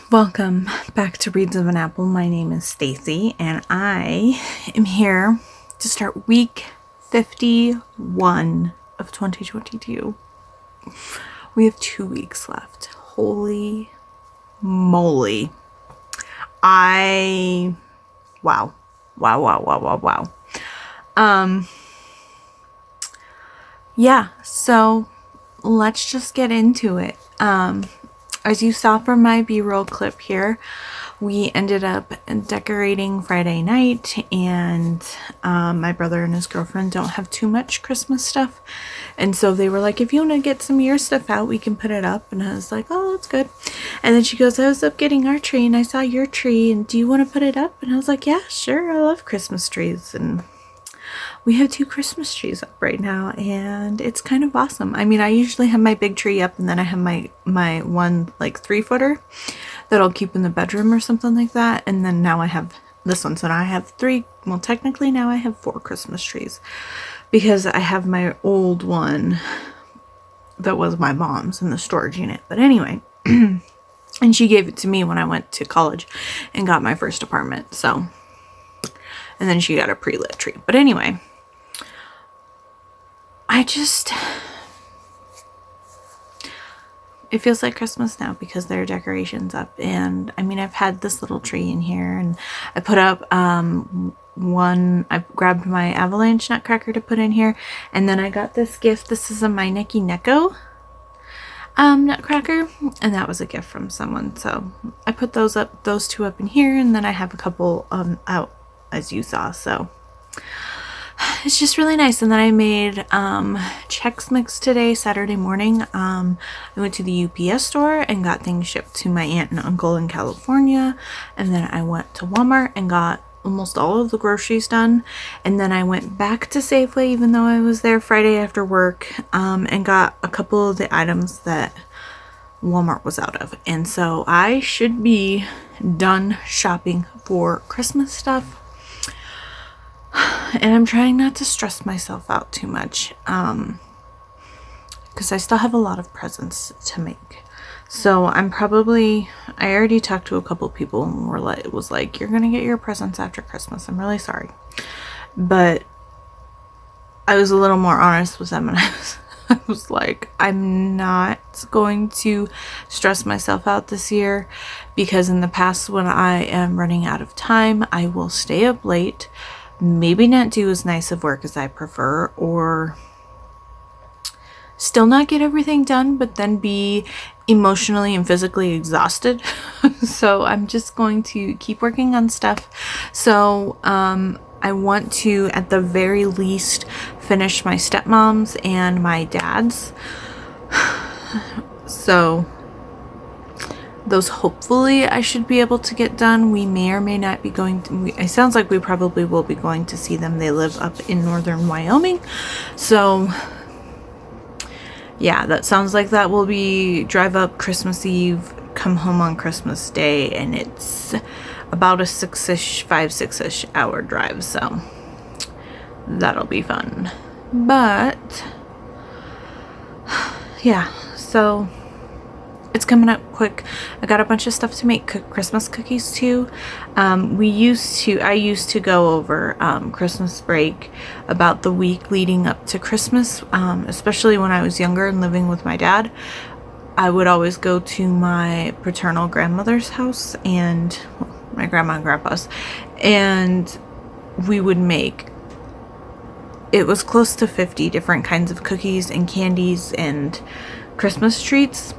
Welcome back to Reads of an Apple. My name is Stacy and I am here to start week 51 of 2022. We have 2 weeks left. Holy moly. Wow. Yeah, so let's just get into it. As you saw from my B-roll clip here, we ended up decorating Friday night, and my brother and his girlfriend don't have too much Christmas stuff, and so they were like, if you want to get some of your stuff out, we can put it up. And I was like, oh, that's good. And then she goes, I was up getting our tree and I saw your tree, and do you want to put it up? And I was like, yeah, sure, I love Christmas trees. And we have 2 Christmas trees up right now, and it's kind of awesome. I mean, I usually have my big tree up, and then I have my one like 3-footer that I'll keep in the bedroom or something like that. And then now I have this one, so now I have 3. Well, technically now I have 4 Christmas trees because I have my old one that was my mom's in the storage unit. But anyway, and she gave it to me when I went to college and got my first apartment. So, and then she got a pre-lit tree. But anyway, it feels like Christmas now because there are decorations up. And I mean, I've had this little tree in here, and I put up I grabbed my avalanche nutcracker to put in here, and then I got this gift. This is a My Neki Neko nutcracker, and that was a gift from someone. So I put those 2 up in here, and then I have a couple out, as you saw. So it's just really nice. And then I made Chex Mix today, Saturday morning. I went to the UPS store and got things shipped to my aunt and uncle in California. And then I went to Walmart and got almost all of the groceries done. And then I went back to Safeway, even though I was there Friday after work, and got a couple of the items that Walmart was out of. And so I should be done shopping for Christmas stuff. And I'm trying not to stress myself out too much, because I still have a lot of presents to make. So I already talked to a couple people and was like, you're gonna get your presents after Christmas. I'm really sorry. But I was a little more honest with them, and I was like, I'm not going to stress myself out this year, because in the past, when I am running out of time, I will stay up late, maybe not do as nice of work as I prefer, or still not get everything done, but then be emotionally and physically exhausted. So I'm just going to keep working on stuff. So I want to, at the very least, finish my stepmom's and my dad's. So those, hopefully, I should be able to get done. We may or may not be going to, it sounds like we probably will be going to see them. They live up in northern Wyoming. So yeah, that sounds like that will be drive up Christmas Eve, come home on Christmas Day, and it's about a 5-6-ish hour drive. So that'll be fun. But yeah, so it's coming up quick. I got a bunch of stuff to make Christmas cookies too. I used to go over Christmas break about the week leading up to Christmas, especially when I was younger and living with my dad. I would always go to my paternal grandmother's house and my grandma and grandpa's, and we would make, it was close to 50 different kinds of cookies and candies and Christmas treats.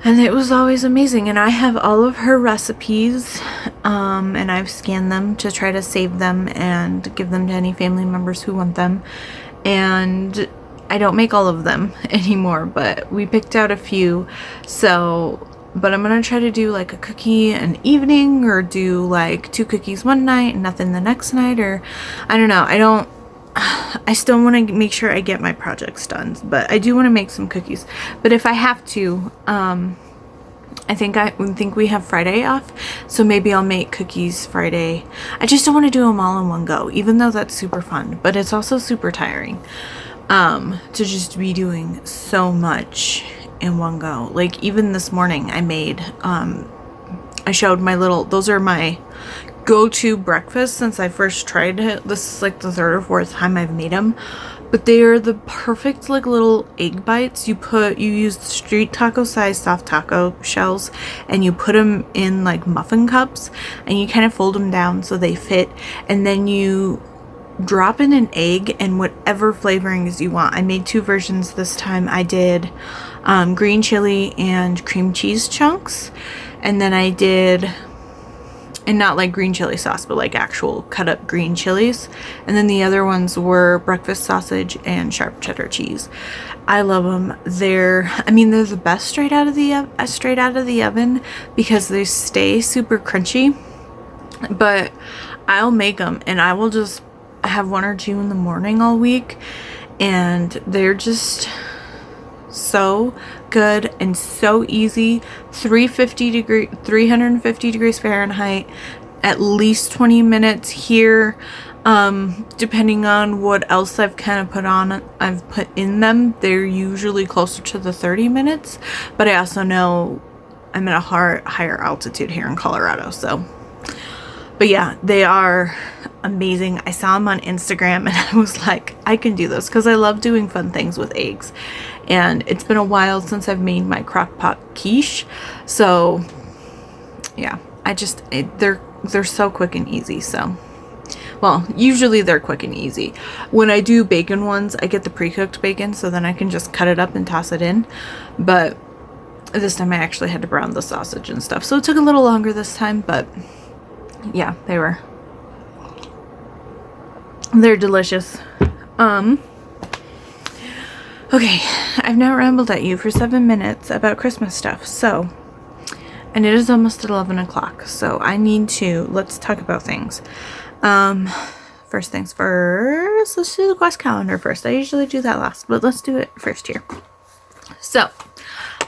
And it was always amazing. And I have all of her recipes, and I've scanned them to try to save them and give them to any family members who want them. And I don't make all of them anymore, but we picked out a few. So, but I'm going to try to do like a cookie an evening, or do like 2 cookies one night and nothing the next night, or I don't know. I still want to make sure I get my projects done, but I do want to make some cookies. But if I have to, I think we have Friday off, so maybe I'll make cookies Friday. I just don't want to do them all in one go, even though that's super fun, but it's also super tiring to just be doing so much in one go. Like even this morning I made, I showed my little, those are my go-to breakfast since I first tried it. This is like the third or fourth time I've made them, but they are the perfect like little egg bites. You use street taco size soft taco shells and you put them in like muffin cups and you kind of fold them down so they fit, and then you drop in an egg and whatever flavorings you want. I made two versions this time. I did green chili and cream cheese chunks, and then I did, and not like green chili sauce, but like actual cut up green chilies. And then the other ones were breakfast sausage and sharp cheddar cheese. I love them. They're the best straight out of the oven because they stay super crunchy. But I'll make them and I will just have one or two in the morning all week, and they're just so good and so easy. 350 degrees Fahrenheit, at least 20 minutes here, depending on what else I've put in them. They're usually closer to the 30 minutes, but I also know I'm at a higher altitude here in Colorado, so. But yeah, they are amazing. I saw them on Instagram and I was like, I can do this because I love doing fun things with eggs. And it's been a while since I've made my crock pot quiche. So yeah, they're so quick and easy. So, well, usually they're quick and easy. When I do bacon ones, I get the pre-cooked bacon so then I can just cut it up and toss it in. But this time I actually had to brown the sausage and stuff. So it took a little longer this time, but yeah, they're delicious. Okay, I've now rambled at you for 7 minutes about Christmas stuff, so, and it is almost 11 o'clock, so let's talk about things. First things first, let's do the quest calendar first. I usually do that last, but let's do it first here. So,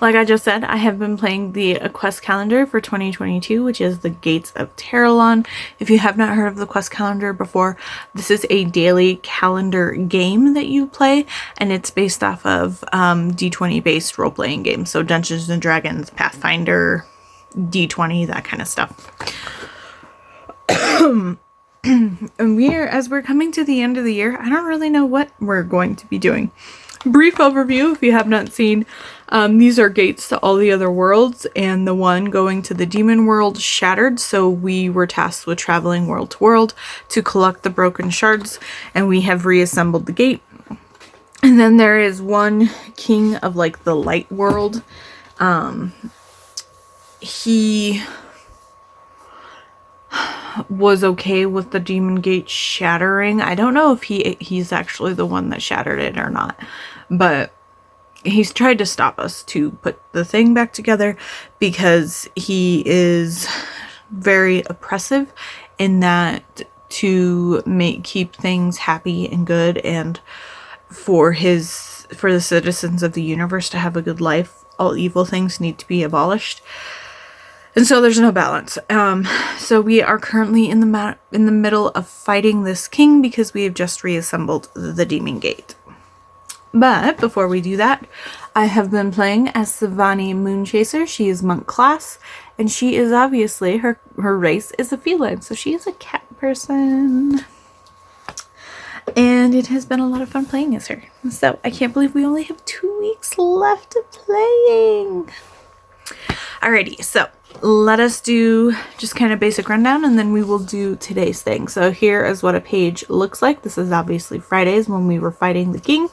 like I just said, I have been playing the quest calendar for 2022, which is the Gates of Terralon. If you have not heard of the quest calendar before, this is a daily calendar game that you play, and it's based off of D20 based role-playing games. So Dungeons and Dragons, Pathfinder, D20, that kind of stuff. And as we're coming to the end of the year, I don't really know what we're going to be doing. Brief overview, if you have not seen, these are gates to all the other worlds, and the one going to the demon world shattered, so we were tasked with traveling world to world to collect the broken shards, and we have reassembled the gate. And then there is one king of like the light world. He was okay with the demon gate shattering. I don't know if he's actually the one that shattered it or not, but he's tried to stop us to put the thing back together because he is very oppressive in that to keep things happy and good and for the citizens of the universe to have a good life, all evil things need to be abolished. And so there's no balance. So we are currently in the middle of fighting this king because we have just reassembled the demon gate. But before we do that, I have been playing as Savani Moonchaser. She is monk class, and she is obviously, her race is a feline, so she is a cat person. And it has been a lot of fun playing as her. So I can't believe we only have 2 weeks left of playing. Alrighty, so let us do just kind of basic rundown and then we will do today's thing. So here is what a page looks like. This is obviously Fridays when we were fighting the king.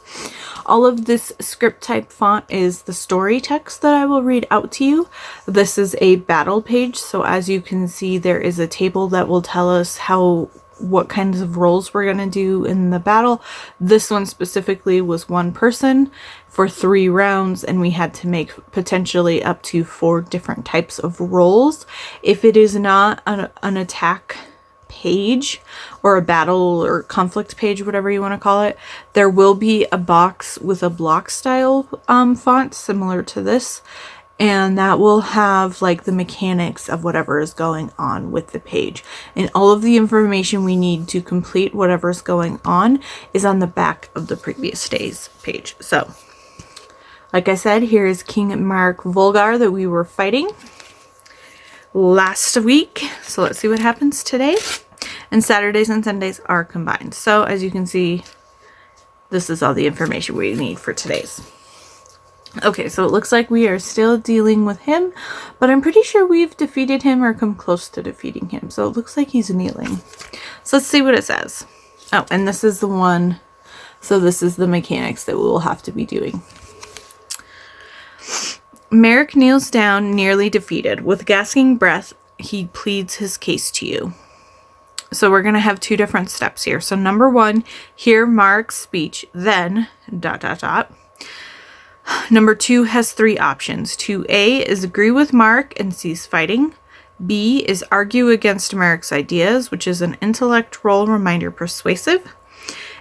All of this script type font is the story text that I will read out to you. This is a battle page, so as you can see there is a table that will tell us what kinds of roles we're going to do in the battle. This one specifically was one person for 3 rounds, and we had to make potentially up to 4 different types of roles. If it is not an attack page or a battle or conflict page, whatever you want to call it, there will be a box with a block style font similar to this, and that will have like the mechanics of whatever is going on with the page, and all of the information we need to complete whatever is going on is on the back of the previous day's page. So Like I said, here is King Mark Volgar that we were fighting last week. So let's see what happens today. And Saturdays and Sundays are combined. So as you can see, this is all the information we need for today's. Okay, so it looks like we are still dealing with him, but I'm pretty sure we've defeated him or come close to defeating him. So it looks like he's kneeling. So let's see what it says. Oh, and this is the one. So this is the mechanics that we will have to be doing. Merrick kneels down, nearly defeated. With gasping breath, he pleads his case to you. So we're going to have 2 different steps here. So number 1, hear Mark's speech, then ... Number 2 has 3 options. 2A is agree with Mark and cease fighting. B is argue against Mark's ideas, which is an intellect roll reminder persuasive.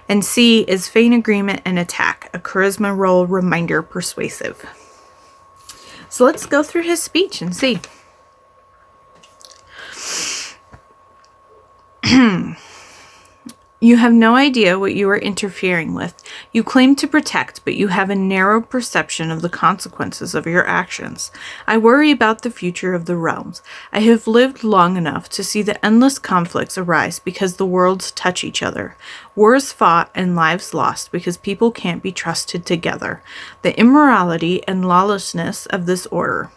And C is feign agreement and attack, a charisma roll reminder persuasive. So let's go through his speech and see. You have no idea what you are interfering with. You claim to protect, but you have a narrow perception of the consequences of your actions. I worry about the future of the realms. I have lived long enough to see the endless conflicts arise because the worlds touch each other. Wars fought and lives lost because people can't be trusted together. The immorality and lawlessness of this order,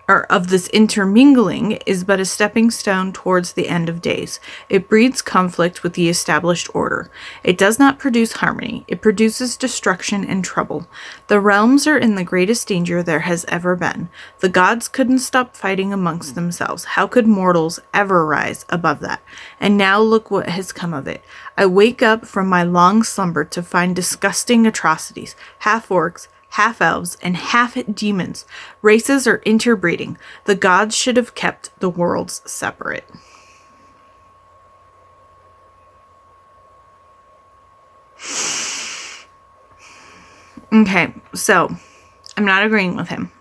or of this intermingling, is but a stepping stone towards the end of days. It breeds conflict with the established order. It does not produce harmony. It produces destruction and trouble. The realms are in the greatest danger there has ever been. The gods couldn't stop fighting amongst themselves. How could mortals ever rise above that? And now look what has come of it. I wake up from my long slumber to find disgusting atrocities, half-orcs, half-elves, and half-demons. Races are interbreeding. The gods should have kept the worlds separate. Okay, so I'm not agreeing with him.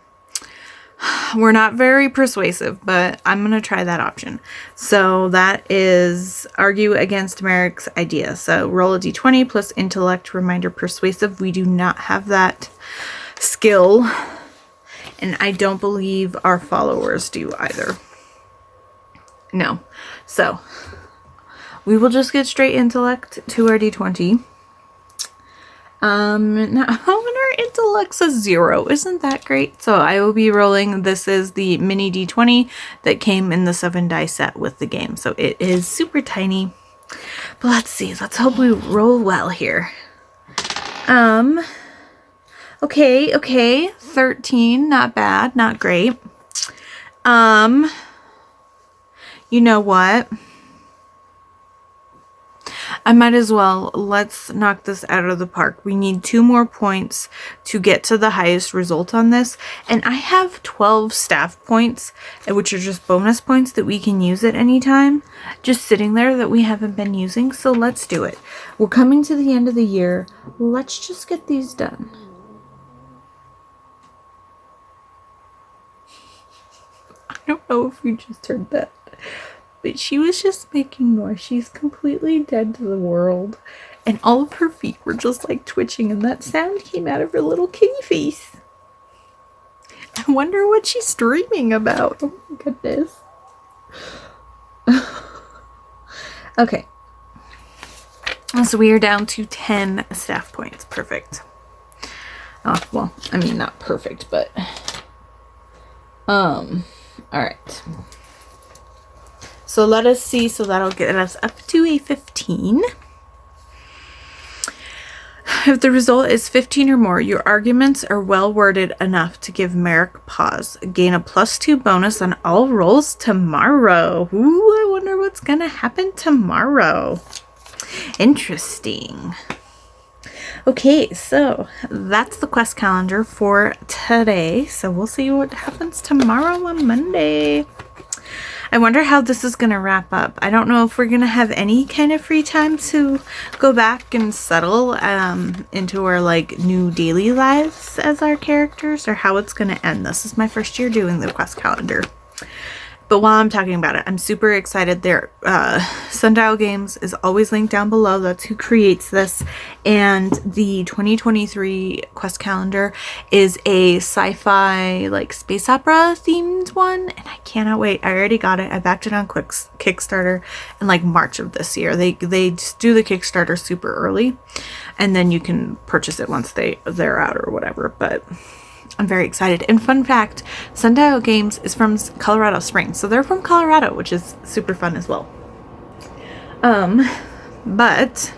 We're not very persuasive, but I'm going to try that option. So that is argue against Merrick's idea. So roll a d20 plus intellect reminder persuasive. We do not have that skill, and I don't believe our followers do either. No. So we will just get straight intellect to our d20. Now our intellect's a 0. Isn't that great? So I will be rolling. This is the mini d20 that came in the 7 die set with the game. So it is super tiny. But let's see. Let's hope we roll well here. Okay. 13. Not bad. Not great. You know what? I might as well, let's knock this out of the park. We need 2 more points to get to the highest result on this. And I have 12 staff points, which are just bonus points that we can use at any time, just sitting there that we haven't been using. So let's do it. We're coming to the end of the year. Let's just get these done. I don't know if you just heard that. But she was just making noise. She's completely dead to the world. And all of her feet were just like twitching. And that sound came out of her little kitty face. I wonder what she's dreaming about. Oh my goodness. Okay. So we are down to 10 staff points. Perfect. Oh, well, I mean, not perfect, but... Alright. So let us see. So that'll get us up to a 15. If the result is 15 or more, your arguments are well worded enough to give Merrick pause. Gain a +2 bonus on all rolls tomorrow. Ooh, I wonder what's going to happen tomorrow. Interesting. Okay, so that's the quest calendar for today. So we'll see what happens tomorrow on Monday. I wonder how this is going to wrap up. I don't know if we're going to have any kind of free time to go back and settle into our like new daily lives as our characters, or how it's going to end. This is my first year doing the quest calendar. But while I'm talking about it, I'm super excited. Their Sundial Games is always linked down below. That's who creates this. And the 2023 quest calendar is a sci-fi, like, space opera themed one. And I cannot wait. I already got it. I backed it on Kickstarter in like March of this year. They just do the Kickstarter super early. And then you can purchase it once they're out or whatever. But I'm very excited. And fun fact, Sundial Games is from Colorado Springs. So they're from Colorado, which is super fun as well. But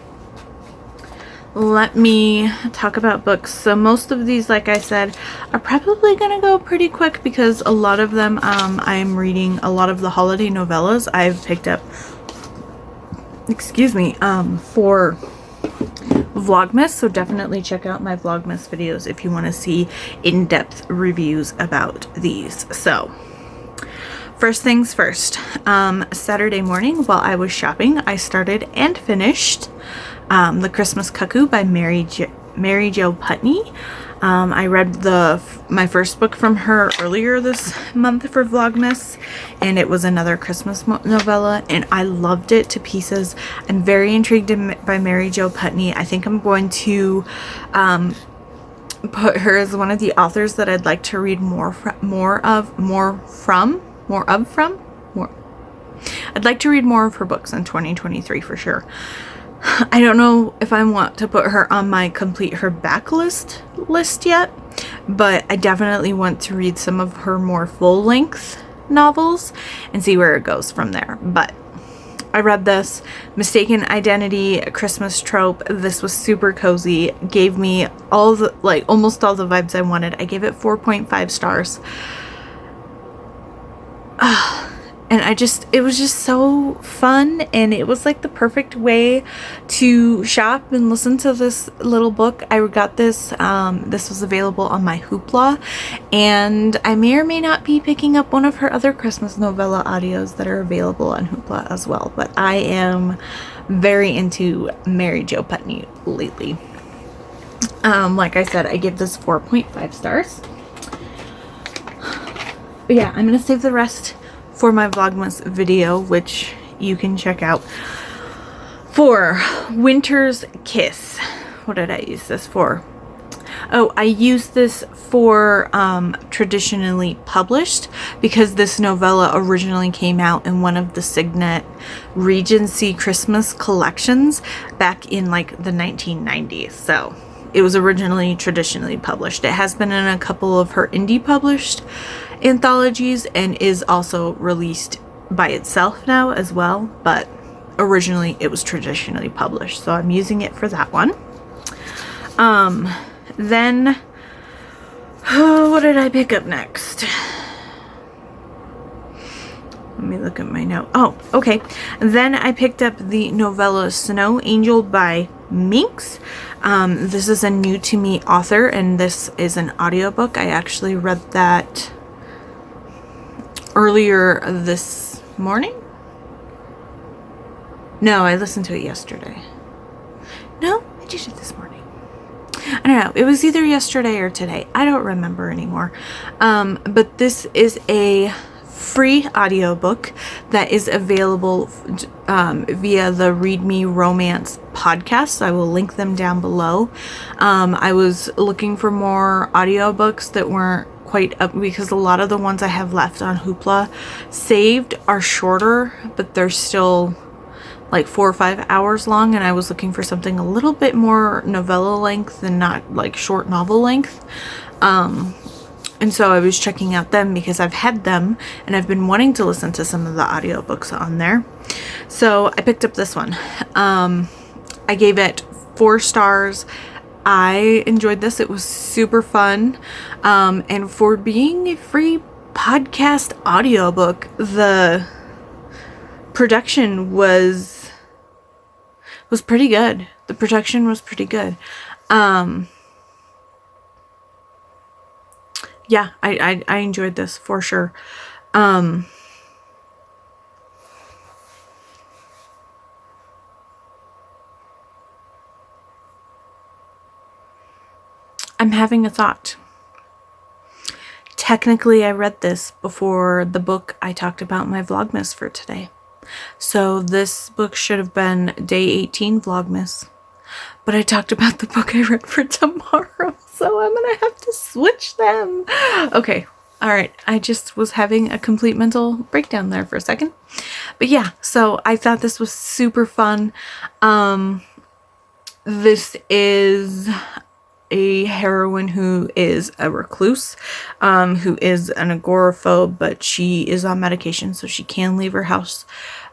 let me talk about books. So most of these, like I said, are probably going to go pretty quick because a lot of them, I'm reading a lot of the holiday novellas I've picked up, for Vlogmas, so definitely check out my Vlogmas videos if you want to see in-depth reviews about these. So first things first, Saturday morning while I was shopping, I started and finished The Christmas Cuckoo by Mary Jo Putney. I read my first book from her earlier this month for Vlogmas, and it was another Christmas novella, and I loved it to pieces. I'm very intrigued by Mary Jo Putney. I think I'm going to put her as one of the authors that I'd like to read more. I'd like to read more of her books in 2023 for sure. I don't know if I want to put her on my complete her backlist list yet, but I definitely want to read some of her more full-length novels and see where it goes from there. But I read this Mistaken Identity, a Christmas Trope. This was super cozy, gave me all the, like, almost all the vibes I wanted. I gave it 4.5 stars. And it was just so fun, and it was like the perfect way to shop and listen to this little book. I got this, this was available on my Hoopla, and I may or may not be picking up one of her other Christmas novella audios that are available on Hoopla as well. But I am very into Mary Jo Putney lately. Like I said, I give this 4.5 stars. But yeah, I'm going to save the rest for my Vlogmas video, which you can check out. For Winter's Kiss, what did I use this for? Oh, I used this for traditionally published, because this novella originally came out in one of the Signet Regency Christmas collections back in like the 1990s. So it was originally traditionally published. It has been in a couple of her indie published anthologies and is also released by itself now as well, but originally it was traditionally published, so I'm using it for that one. Then what did I pick up next? Let me look at my note. Oh, okay. Then I picked up the novella Snow Angel by Minx. This is a new to me author, and this is an audiobook. I actually read that earlier this morning. No, I listened to it yesterday. No, I did it this morning. I don't know. It was either yesterday or today. I don't remember anymore. But this is a free audiobook that is available via the Read Me Romance podcast. I will link them down below. I was looking for more audiobooks that weren't quite up, because a lot of the ones I have left on Hoopla saved are shorter, but they're still like 4 or 5 hours long, and I was looking for something a little bit more novella length and not like short novel length. And so I was checking out them because I've had them and I've been wanting to listen to some of the audiobooks on there. So I picked up this one. I gave it 4 stars. I enjoyed this. It was super fun. And for being a free podcast audiobook, the production was pretty good. The production was pretty good. Yeah, I enjoyed this for sure. I'm having a thought. technically I read this before the book I talked about in my Vlogmas for today. So this book should have been day 18 Vlogmas. But I talked about the book I read for tomorrow, so I'm gonna have to switch them. Okay, all right. I just was having a complete mental breakdown there for a second. But yeah, so I thought this was super fun. This is a heroine who is a recluse, who is an agoraphobe, but she is on medication, so she can leave her house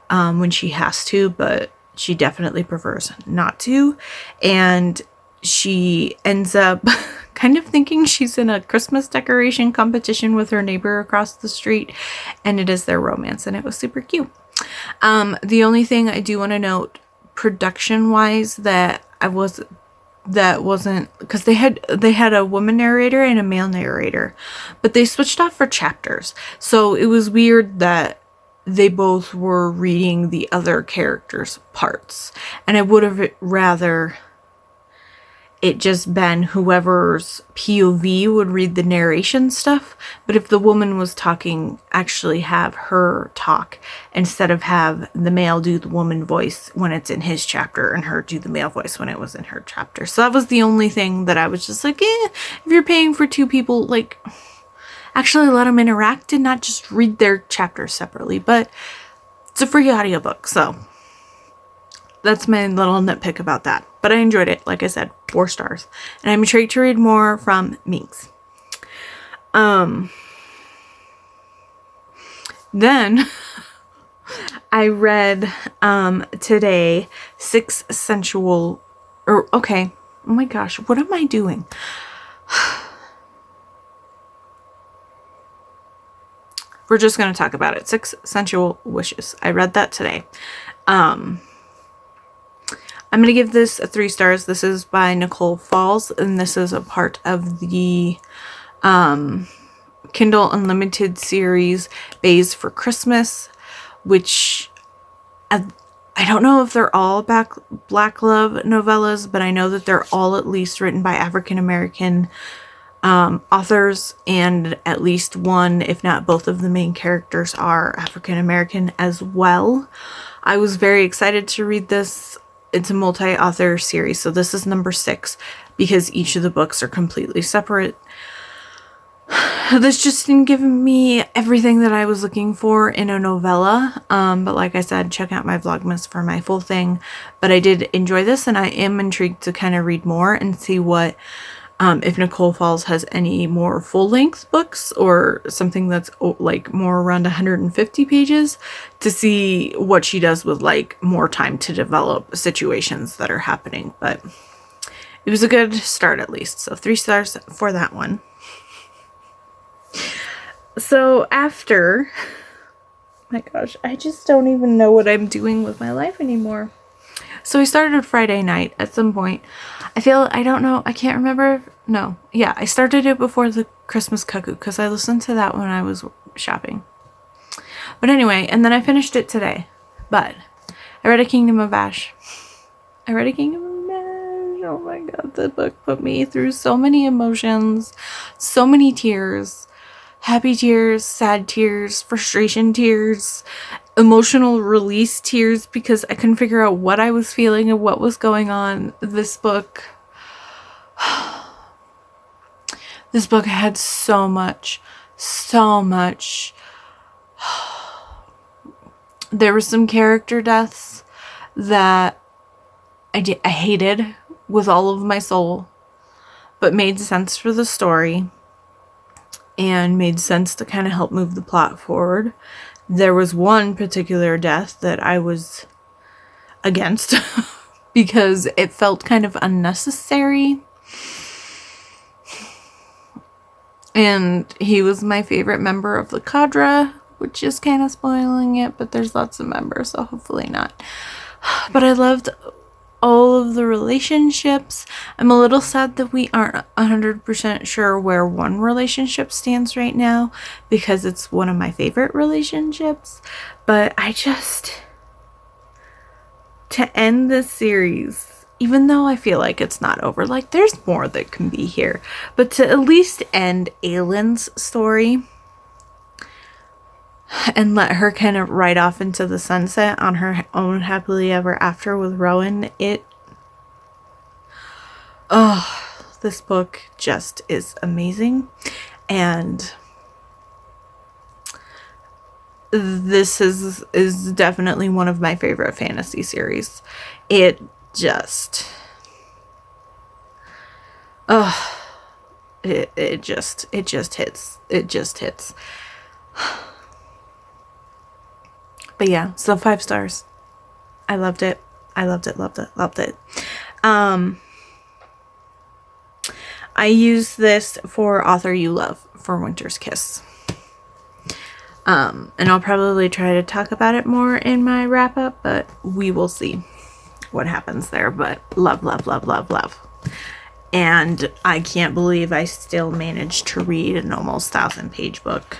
when she has to, but she definitely prefers not to. And she ends up kind of thinking she's in a Christmas decoration competition with her neighbor across the street, and it is their romance, and it was super cute. The only thing I do want to note, production wise, that wasn't, because they had a woman narrator and a male narrator, but they switched off for chapters, so it was weird that they both were reading the other characters' parts, and I would have rather it just been whoever's POV would read the narration stuff. But if the woman was talking, actually have her talk instead of have the male do the woman voice when it's in his chapter and her do the male voice when it was in her chapter. So that was the only thing that I was just like, if you're paying for two people, like, actually let them interact and not just read their chapters separately. But it's a free audiobook, so that's my little nitpick about that. But I enjoyed it. Like I said, 4 stars. And I'm intrigued to read more from Minx. Then I read today 6 sensual, oh my gosh, what am I doing? We're just going to talk about it. 6 Sensual Wishes. I read that today. I'm going to give this 3 stars. This is by Nicole Falls, and this is a part of the Kindle Unlimited series, Bays for Christmas, which I don't know if they're all Black love novellas, but I know that they're all at least written by African American authors, and at least one, if not both of the main characters are African American as well. I was very excited to read this. It's a multi-author series, so this is number 6 because each of the books are completely separate. This just didn't give me everything that I was looking for in a novella, but like I said, check out my Vlogmas for my full thing. But I did enjoy this, and I am intrigued to kind of read more and see what if Nicole Falls has any more full-length books or something that's like more around 150 pages, to see what she does with like more time to develop situations that are happening. But it was a good start at least, so 3 stars for that one. So after, my gosh, I just don't even know what I'm doing with my life anymore. So I started Friday night at some point. I can't remember. I started it before the Christmas Cuckoo because I listened to that when I was shopping. But anyway, and then I finished it today. But I read A Kingdom of Ash. Oh my god, the book put me through so many emotions, so many tears. Happy tears, sad tears, frustration tears, emotional release tears because I couldn't figure out what I was feeling and what was going on. This book had so much. There were some character deaths that I hated with all of my soul, but made sense for the story and made sense to kind of help move the plot forward. There was one particular death that I was against because it felt kind of unnecessary. And he was my favorite member of the cadre, which is kind of spoiling it, but there's lots of members, so hopefully not. But I loved all of the relationships. I'm a little sad that we aren't 100% sure where one relationship stands right now because it's one of my favorite relationships. But to end this series even though I feel like it's not over, like there's more that can be here. But to at least end Aylin's story and let her kind of ride off into the sunset on her own happily ever after with Rowan, this book just is amazing. And this is definitely one of my favorite fantasy series. It just it just hits. It just hits. But yeah, so 5 stars. I loved it. Loved it. I use this for Author You Love for Winter's Kiss. And I'll probably try to talk about it more in my wrap up, but we will see what happens there. But love. And I can't believe I still managed to read an almost 1,000-page book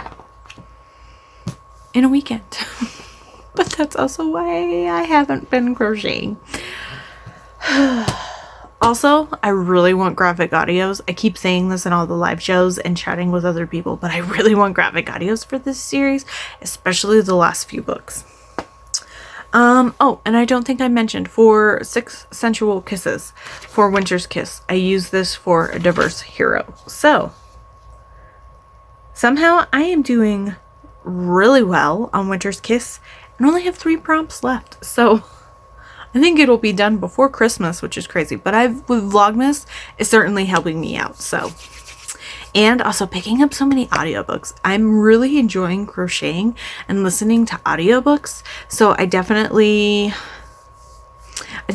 in a weekend. But that's also why I haven't been crocheting. Also, I really want graphic audios. I keep saying this in all the live shows and chatting with other people, but I really want graphic audios for this series, especially the last few books. Oh, and I don't think I mentioned, for 6 Sensual Kisses for Winter's Kiss, I use this for a diverse hero. So, somehow I am doing really well on Winter's Kiss and only have 3 prompts left. So, I think it'll be done before Christmas, which is crazy. But with Vlogmas, it's certainly helping me out. So, and also picking up so many audiobooks. I'm really enjoying crocheting and listening to audiobooks. So I definitely, I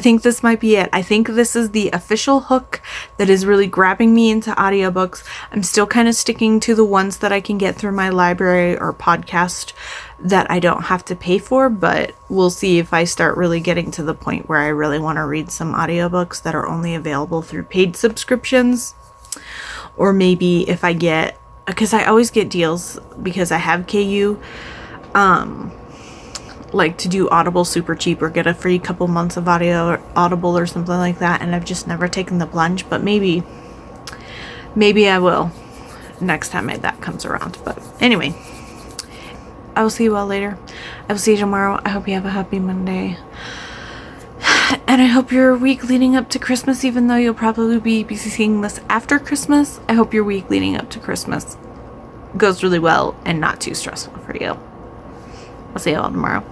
think this might be it. I think this is the official hook that is really grabbing me into audiobooks. I'm still kind of sticking to the ones that I can get through my library or podcast that I don't have to pay for, but we'll see if I start really getting to the point where I really want to read some audiobooks that are only available through paid subscriptions. Or maybe if I get, because I always get deals because I have KU, like to do Audible super cheap or get a free couple months of Audible or something like that, and I've just never taken the plunge, but maybe I will next time that comes around. But anyway, I will see you all later. I will see you tomorrow. I hope you have a happy Monday. And I hope your week leading up to Christmas, even though you'll probably be seeing this after Christmas, I hope your week leading up to Christmas goes really well and not too stressful for you. I'll see you all tomorrow.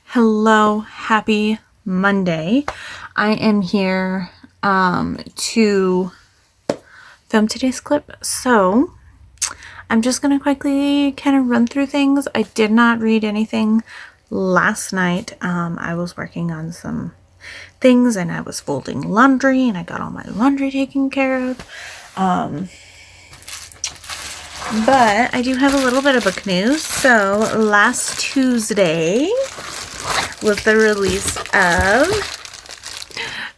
Hello, happy Monday. I am here to film today's clip. So I'm just going to quickly kind of run through things. I did not read anything last night. I was working on some things and I was folding laundry and I got all my laundry taken care of. But I do have a little bit of book news. So last Tuesday was the release of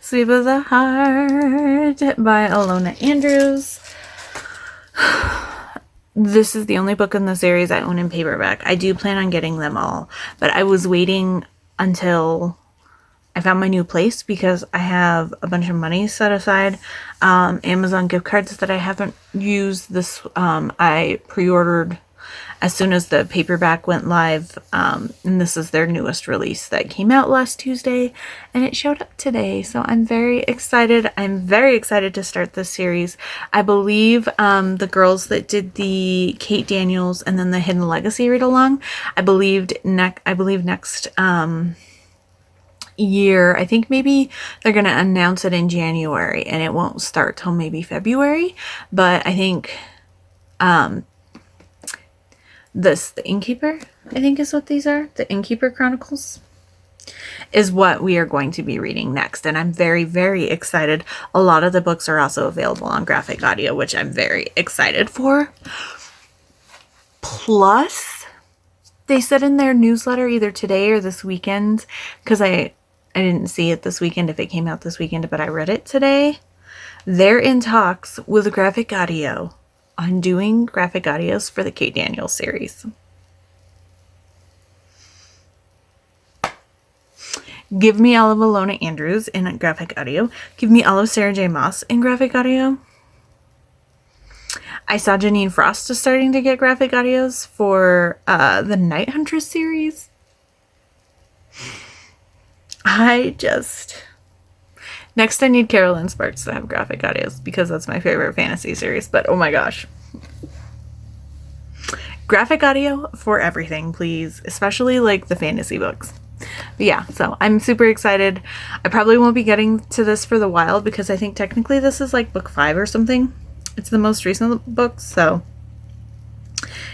Sweep of the Heart by Alona Andrews. This is the only book in the series I own in paperback. I do plan on getting them all, but I was waiting until I found my new place because I have a bunch of money set aside. Amazon gift cards that I haven't used. I pre-ordered as soon as the paperback went live. And this is their newest release that came out last Tuesday and it showed up today. So I'm very excited. I'm very excited to start this series. I believe the girls that did the Kate Daniels and then the Hidden Legacy read along, I believe next year, I think maybe they're going to announce it in January and it won't start till maybe February. But I think the Innkeeper, I think is what these are. The Innkeeper Chronicles is what we are going to be reading next. And I'm very, very excited. A lot of the books are also available on graphic audio, which I'm very excited for. Plus, they said in their newsletter either today or this weekend, because I didn't see it this weekend if it came out this weekend, but I read it today. They're in talks with graphic audio on doing graphic audios for the Kate Daniels series. Give me all of Alona Andrews in graphic audio. Give me all of Sarah J. Maas in graphic audio. I saw Janine Frost is starting to get graphic audios for the Night Hunter series. Next I need Carolyn Sparks to have graphic audios because that's my favorite fantasy series. But oh my gosh. Graphic audio for everything, please. Especially like the fantasy books. But yeah, so I'm super excited. I probably won't be getting to this for the Wild because I think technically this is like book 5 or something. It's the most recent book, so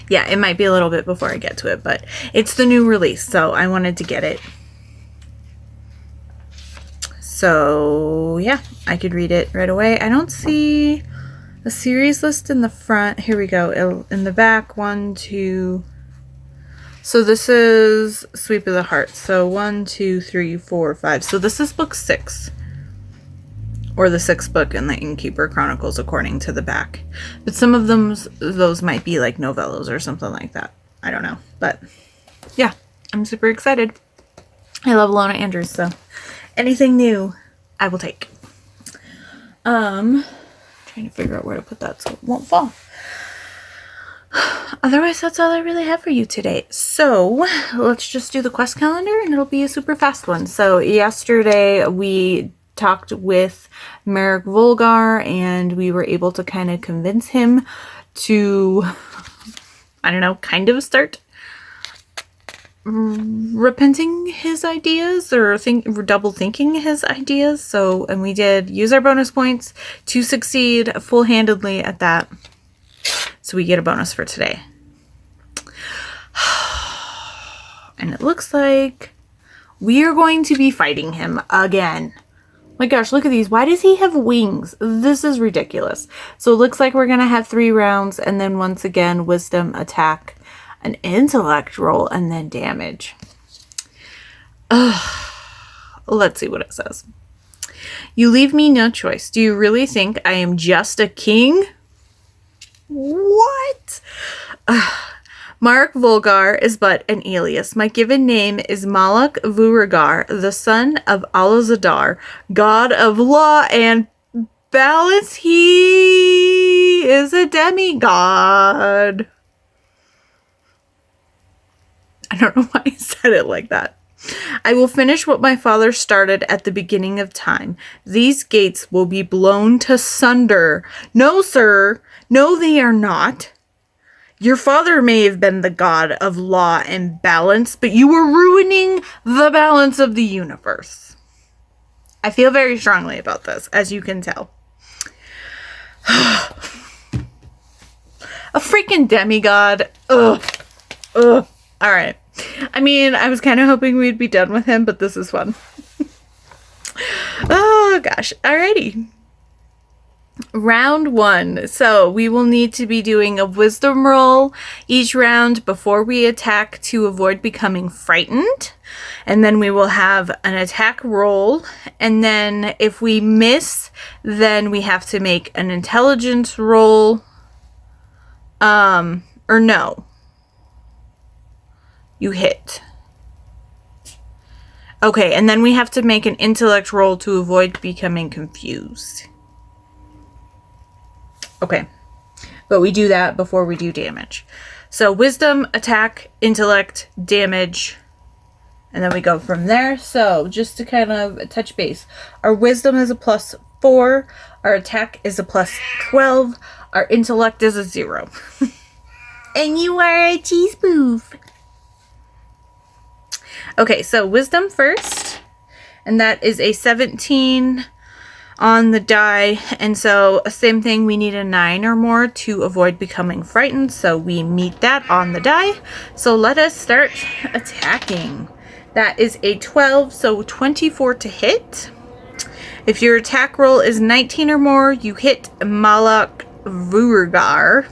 yeah, it might be a little bit before I get to it, but it's the new release, so I wanted to get it. So yeah, I could read it right away. I don't see a series list in the front. Here we go. In the back, 1, 2. So this is Sweep of the Heart. So 1, 2, 3, 4, 5. So this is book 6. Or the 6th book in the Innkeeper Chronicles according to the back. But some of those might be like novellas or something like that. I don't know. But yeah, I'm super excited. I love Alona Andrews, so anything new I will take. Trying to figure out where to put that so it won't fall. Otherwise, that's all I really have for you today. So let's just do the quest calendar and it'll be a super fast one. So yesterday we talked with Merrick Volgar and we were able to kind of convince him to, I don't know, kind of start repenting his ideas or double thinking his ideas. So, and we did use our bonus points to succeed full-handedly at that. So we get a bonus for today. And it looks like we are going to be fighting him again. My gosh, look at these. Why does he have wings? This is ridiculous. So it looks like we're going to have 3 rounds and then once again, wisdom, attack, an intellect roll, and then damage. Let's see what it says. You leave me no choice. Do you really think I am just a king? What? Mark Volgar is but an alias. My given name is Malak Vuragar, the son of Alazadar, god of law and balance. He is a demigod. I don't know why I said it like that. I will finish what my father started at the beginning of time. These gates will be blown to sunder. No, sir. No, they are not. Your father may have been the god of law and balance, but you were ruining the balance of the universe. I feel very strongly about this, as you can tell. A freaking demigod. Ugh. Ugh. All right. I mean, I was kind of hoping we'd be done with him, but this is fun. Oh, gosh. Alrighty. Round 1. So we will need to be doing a wisdom roll each round before we attack to avoid becoming frightened. And then we will have an attack roll. And then if we miss, then we have to make an intelligence roll. Or no. You hit. Okay, and then we have to make an intellect roll to avoid becoming confused. Okay, but we do that before we do damage. So wisdom, attack, intellect, damage, and then we go from there. So just to kind of touch base, our wisdom is a +4, our attack is a +12, our intellect is a 0. And you are a cheese poof. Okay, so wisdom first, and that is a 17 on the die, and so same thing, we need a 9 or more to avoid becoming frightened, so we meet that on the die. So let us start attacking. That is a 12, so 24 to hit. If your attack roll is 19 or more, you hit Malak Vuragar.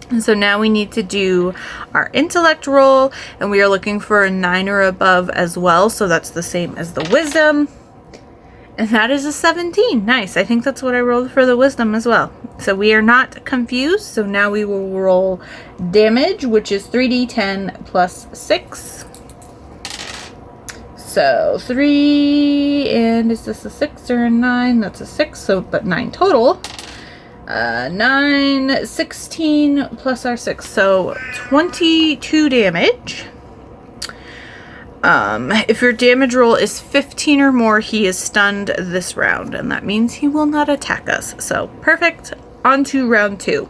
And so now we need to do our intellect roll, and we are looking for a 9 or above as well, so that's the same as the wisdom. And that is a 17. Nice. I think that's what I rolled for the wisdom as well. So we are not confused. So now we will roll damage, which is 3d10 plus 6. So 3, and is this a 6 or a 9? That's a 6, so but 9 total. 9, 16 plus our 6, so 22 damage. If your damage roll is 15 or more, he is stunned this round, and that means he will not attack us. So perfect. On to round 2.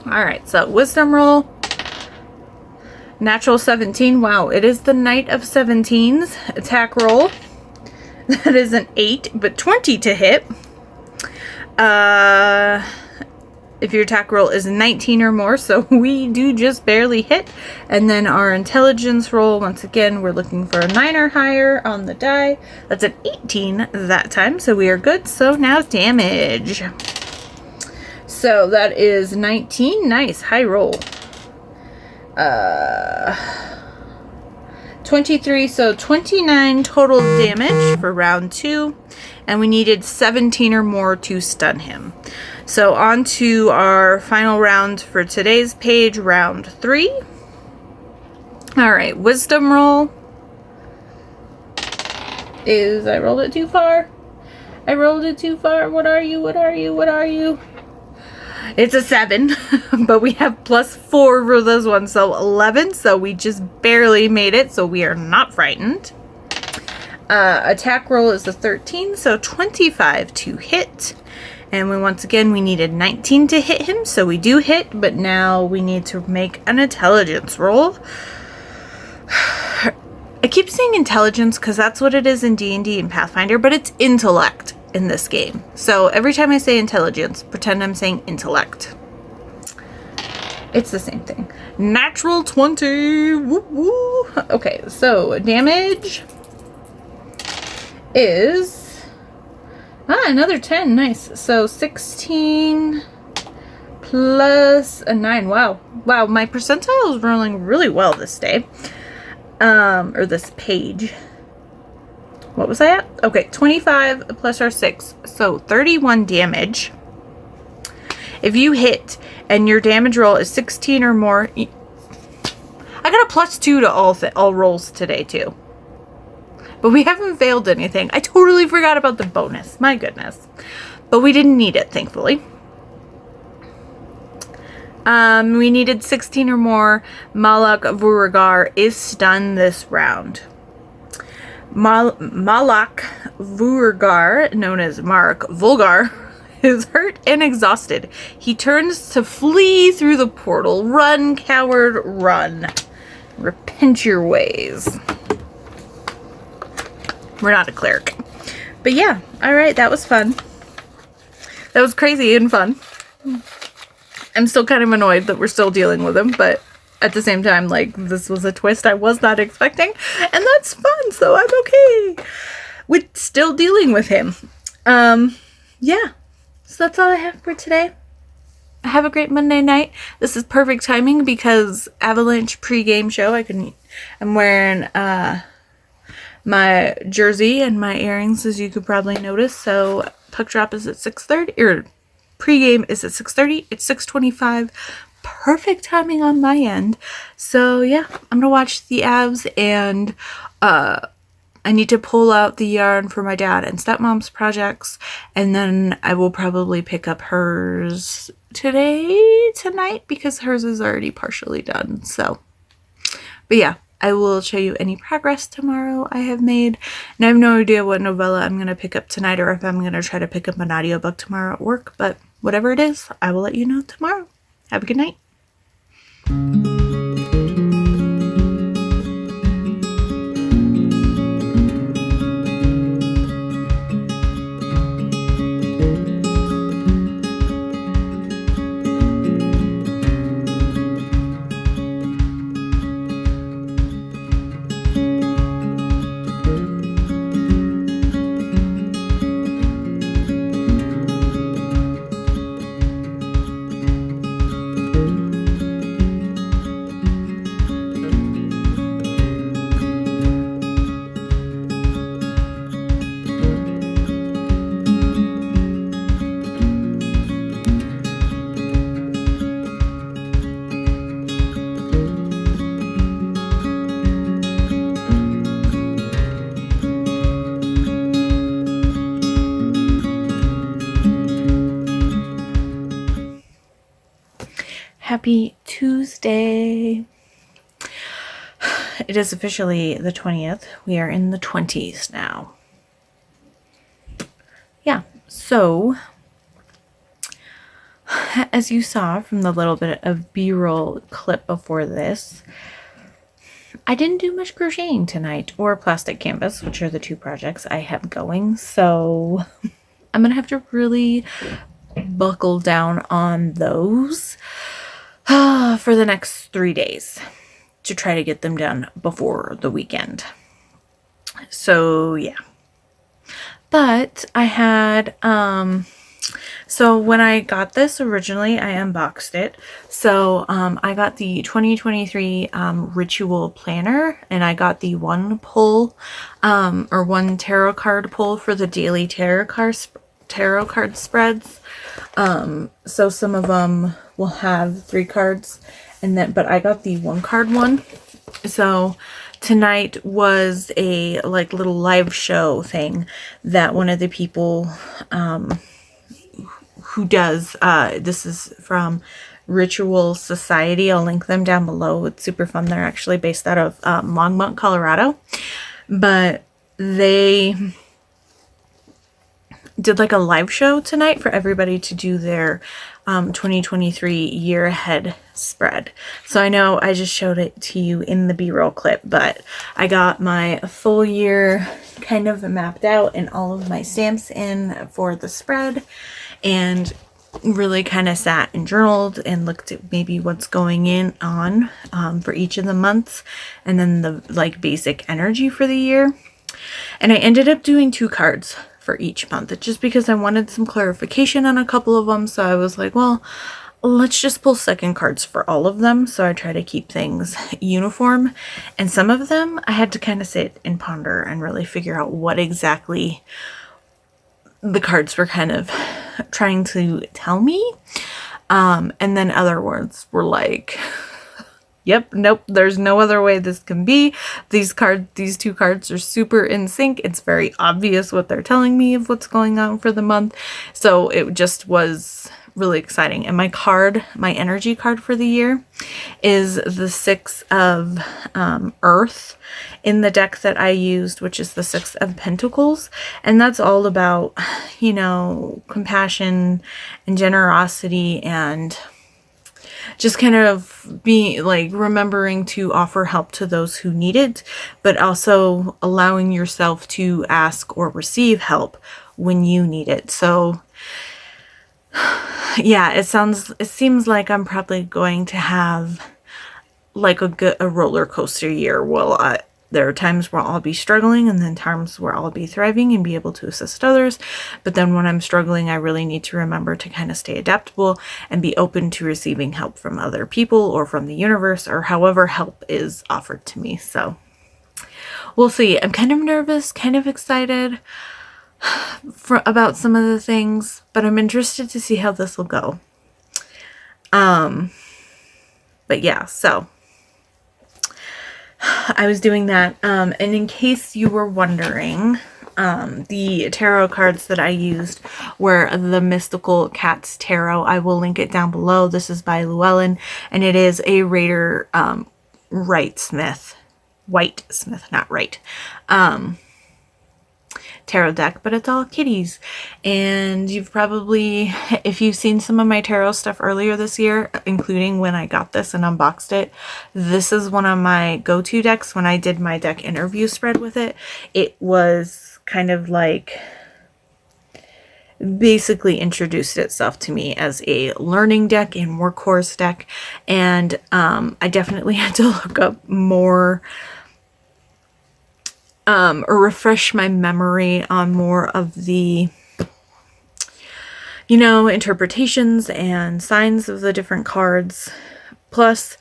Alright, so wisdom roll. Natural 17. Wow, it is the Knight of 17s. Attack roll. That is an 8, but 20 to hit. If your attack roll is 19 or more, so we do just barely hit. And then our intelligence roll, once again, we're looking for a 9 or higher on the die. That's an 18 that time, so we are good. So now damage. So that is 19. Nice, high roll. 23, so 29 total damage for round 2. And we needed 17 or more to stun him. So on to our final round for today's page, round 3. Alright, wisdom roll is, I rolled it too far. I rolled it too far. What are you? What are you? What are you? It's a 7, but we have plus 4 for this one, so 11. So we just barely made it, so we are not frightened. Attack roll is a 13, so 25 to hit. And once again, we needed 19 to hit him, so we do hit, but now we need to make an intelligence roll. I keep saying intelligence because that's what it is in D&D and Pathfinder, but it's intellect in this game. So every time I say intelligence, pretend I'm saying intellect. It's the same thing. Natural 20. Woo woo. Okay, so damage is another 10. Nice. So 16 plus a 9. Wow, my percentile is rolling really well this day, or this page. What was I at? Okay, 25 plus our 6, so 31 damage. If you hit and your damage roll is 16 or more, I got a +2 to all rolls today too. But we haven't failed anything. I totally forgot about the bonus. My goodness. But we didn't need it, thankfully. We needed 16 or more. Malak Vuragar is stunned this round. Malak Vuragar, known as Mark Vulgar, is hurt and exhausted. He turns to flee through the portal. Run, coward, run. Repent your ways. We're not a cleric. But yeah, alright, that was fun. That was crazy and fun. I'm still kind of annoyed that we're still dealing with him, but at the same time, like, this was a twist I was not expecting, and that's fun, so I'm okay with still dealing with him. Yeah, so that's all I have for today. Have a great Monday night. This is perfect timing because Avalanche pre-game show. I'm wearing my jersey and my earrings, as you could probably notice. So puck drop is at 6:30, or pregame is at 6:30. It's 6:25. Perfect timing on my end. So yeah, I'm gonna watch the Avs, and I need to pull out the yarn for my dad and stepmom's projects, and then I will probably pick up hers tonight, because hers is already partially done. So, but yeah, I will show you any progress tomorrow I have made. And I have no idea what novella I'm going to pick up tonight, or if I'm going to try to pick up an audiobook tomorrow at work. But whatever it is, I will let you know tomorrow. Have a good night. Happy Tuesday. It is officially the 20th. We are in the 20s now. Yeah, so as you saw from the little bit of B-roll clip before this, I didn't do much crocheting tonight or plastic canvas, which are the two projects I have going. So I'm gonna have to really buckle down on those for the next 3 days to try to get them done before the weekend. So yeah, but I had so when I got this originally, I unboxed it. So I got the 2023 Ritual Planner, and I got the one pull or one tarot card pull for the daily tarot card spreads. So some of them will have 3 cards, and then but I got the 1 card one. So tonight was a like little live show thing that one of the people who does this is from Ritual Society. I'll link them down below. It's super fun. They're actually based out of Longmont, Colorado, but they did like a live show tonight for everybody to do their 2023 year ahead spread. So I know I just showed it to you in the B-roll clip, but I got my full year kind of mapped out and all of my stamps in for the spread, and really kind of sat and journaled and looked at maybe what's going on for each of the months, and then the like basic energy for the year. And I ended up doing 2 cards for each month, just because I wanted some clarification on a couple of them. So I was like, well, let's just pull second cards for all of them. So I try to keep things uniform. And some of them I had to kind of sit and ponder and really figure out what exactly the cards were kind of trying to tell me. And then other words were like, yep, nope, there's no other way this can be. These 2 cards are super in sync. It's very obvious what they're telling me of what's going on for the month. So it just was really exciting. And my energy card for the year is the 6 of Earth in the deck that I used, which is the 6 of Pentacles. And that's all about, you know, compassion and generosity and just kind of being like remembering to offer help to those who need it, but also allowing yourself to ask or receive help when you need it. So yeah, it seems like I'm probably going to have like a roller coaster year. Well, there are times where I'll be struggling, and then times where I'll be thriving and be able to assist others. But then when I'm struggling, I really need to remember to kind of stay adaptable and be open to receiving help from other people or from the universe, or however help is offered to me. So we'll see. I'm kind of nervous, kind of excited about some of the things, but I'm interested to see how this will go. But yeah, so I was doing that. And in case you were wondering, the tarot cards that I used were the Mystical Cats Tarot. I will link it down below. This is by Llewellyn, and it is a Raider Whitesmith, not Wright, tarot deck, but it's all kitties. And you've probably, if you've seen some of my tarot stuff earlier this year, including when I got this and unboxed it, this is one of my go-to decks. When I did my deck interview spread with it, it was kind of like basically introduced itself to me as a learning deck and workhorse deck. And I definitely had to look up more or refresh my memory on more of the, you know, interpretations and signs of the different cards. Plus,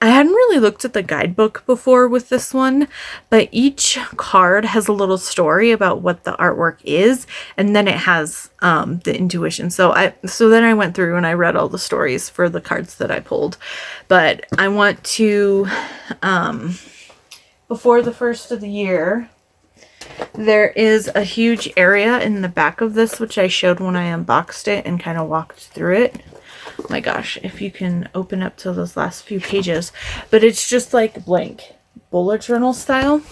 I hadn't really looked at the guidebook before with this one, but each card has a little story about what the artwork is, and then it has the intuition. So then I went through and I read all the stories for the cards that I pulled. But I want to before the first of the year, There is a huge area in the back of this, which I showed when I unboxed it and kind of walked through it. Oh my gosh, if you can open up to those last few pages. But it's just like blank bullet journal style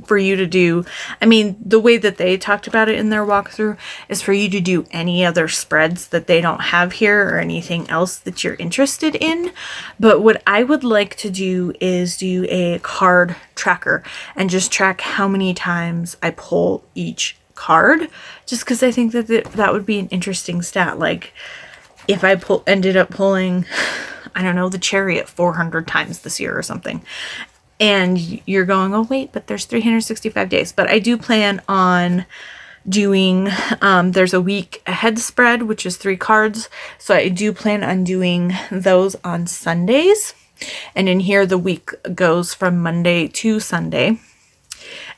for you to do. I mean, the way that they talked about it in their walkthrough is for you to do any other spreads that they don't have here or anything else that you're interested in. But what I would like to do is do a card tracker and just track how many times I pull each card, just because I think that that would be an interesting stat. Like if I ended up pulling, I don't know, the Chariot 400 times this year or something. And you're going, oh, wait, but there's 365 days. But I do plan on doing, there's a week ahead spread, which is 3 cards. So I do plan on doing those on Sundays. And in here, the week goes from Monday to Sunday.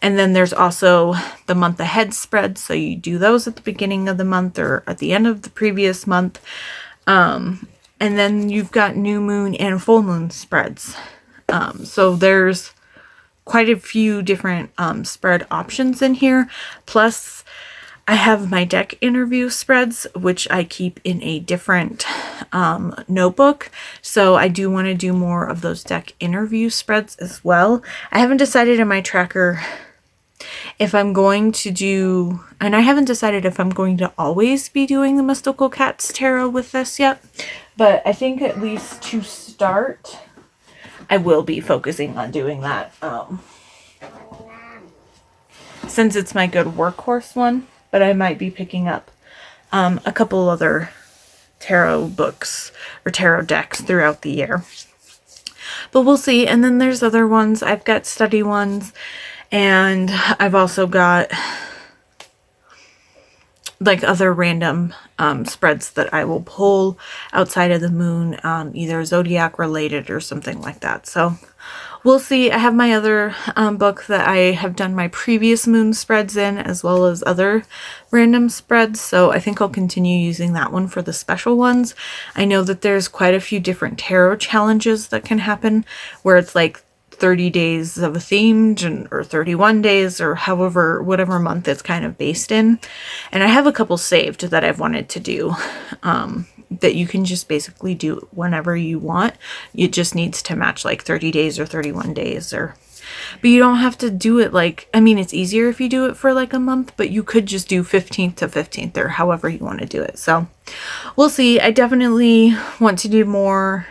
And then there's also the month ahead spread. So you do those at the beginning of the month or at the end of the previous month. And then you've got new moon and full moon spreads. So there's quite a few different spread options in here. Plus, I have my deck interview spreads, which I keep in a different notebook. So I do want to do more of those deck interview spreads as well. I haven't decided in my tracker if I'm going to do, and I haven't decided if I'm going to always be doing the Mystical Cats Tarot with this yet. But I think at least to start, I will be focusing on doing that, since it's my good workhorse one, but I might be picking up a couple other tarot books or tarot decks throughout the year. But we'll see. And then there's other ones. I've got study ones, and I've also got like other random spreads that I will pull outside of the moon, either zodiac related or something like that. So we'll see. I have my other book that I have done my previous moon spreads in, as well as other random spreads. So I think I'll continue using that one for the special ones. I know that there's quite a few different tarot challenges that can happen where it's like 30 days of a themed or 31 days or however, whatever month it's kind of based in. And I have a couple saved that I've wanted to do that you can just basically do whenever you want. It just needs to match like 30 days or 31 days but you don't have to do it like, I mean, it's easier if you do it for like a month, but you could just do 15th to 15th or however you want to do it. So we'll see. I definitely want to do more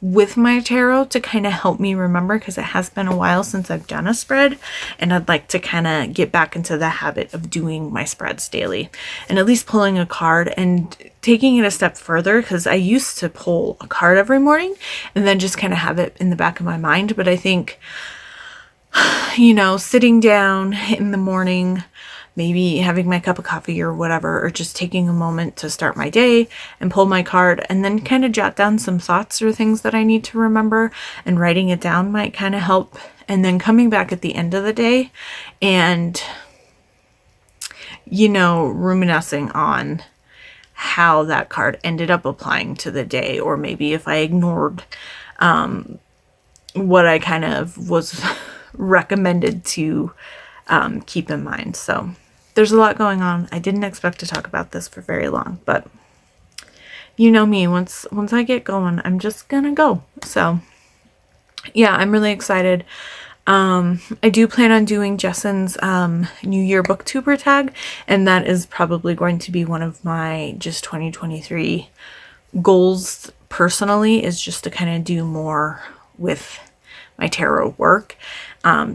with my tarot to kind of help me remember, because it has been a while since I've done a spread, and I'd like to kind of get back into the habit of doing my spreads daily and at least pulling a card and taking it a step further, because I used to pull a card every morning and then just kind of have it in the back of my mind. But I think, you know, sitting down in the morning, maybe having my cup of coffee or whatever, or just taking a moment to start my day and pull my card and then kind of jot down some thoughts or things that I need to remember, and writing it down might kind of help. And then coming back at the end of the day and, you know, reminiscing on how that card ended up applying to the day, or maybe if I ignored what I kind of was recommended to keep in mind. So there's a lot going on. I didn't expect to talk about this for very long, but you know me, once I get going, I'm just gonna go. So yeah, I'm really excited. I do plan on doing Jessen's New Year booktuber tag, and that is probably going to be one of my just 2023 goals personally, is just to kind of do more with my tarot work,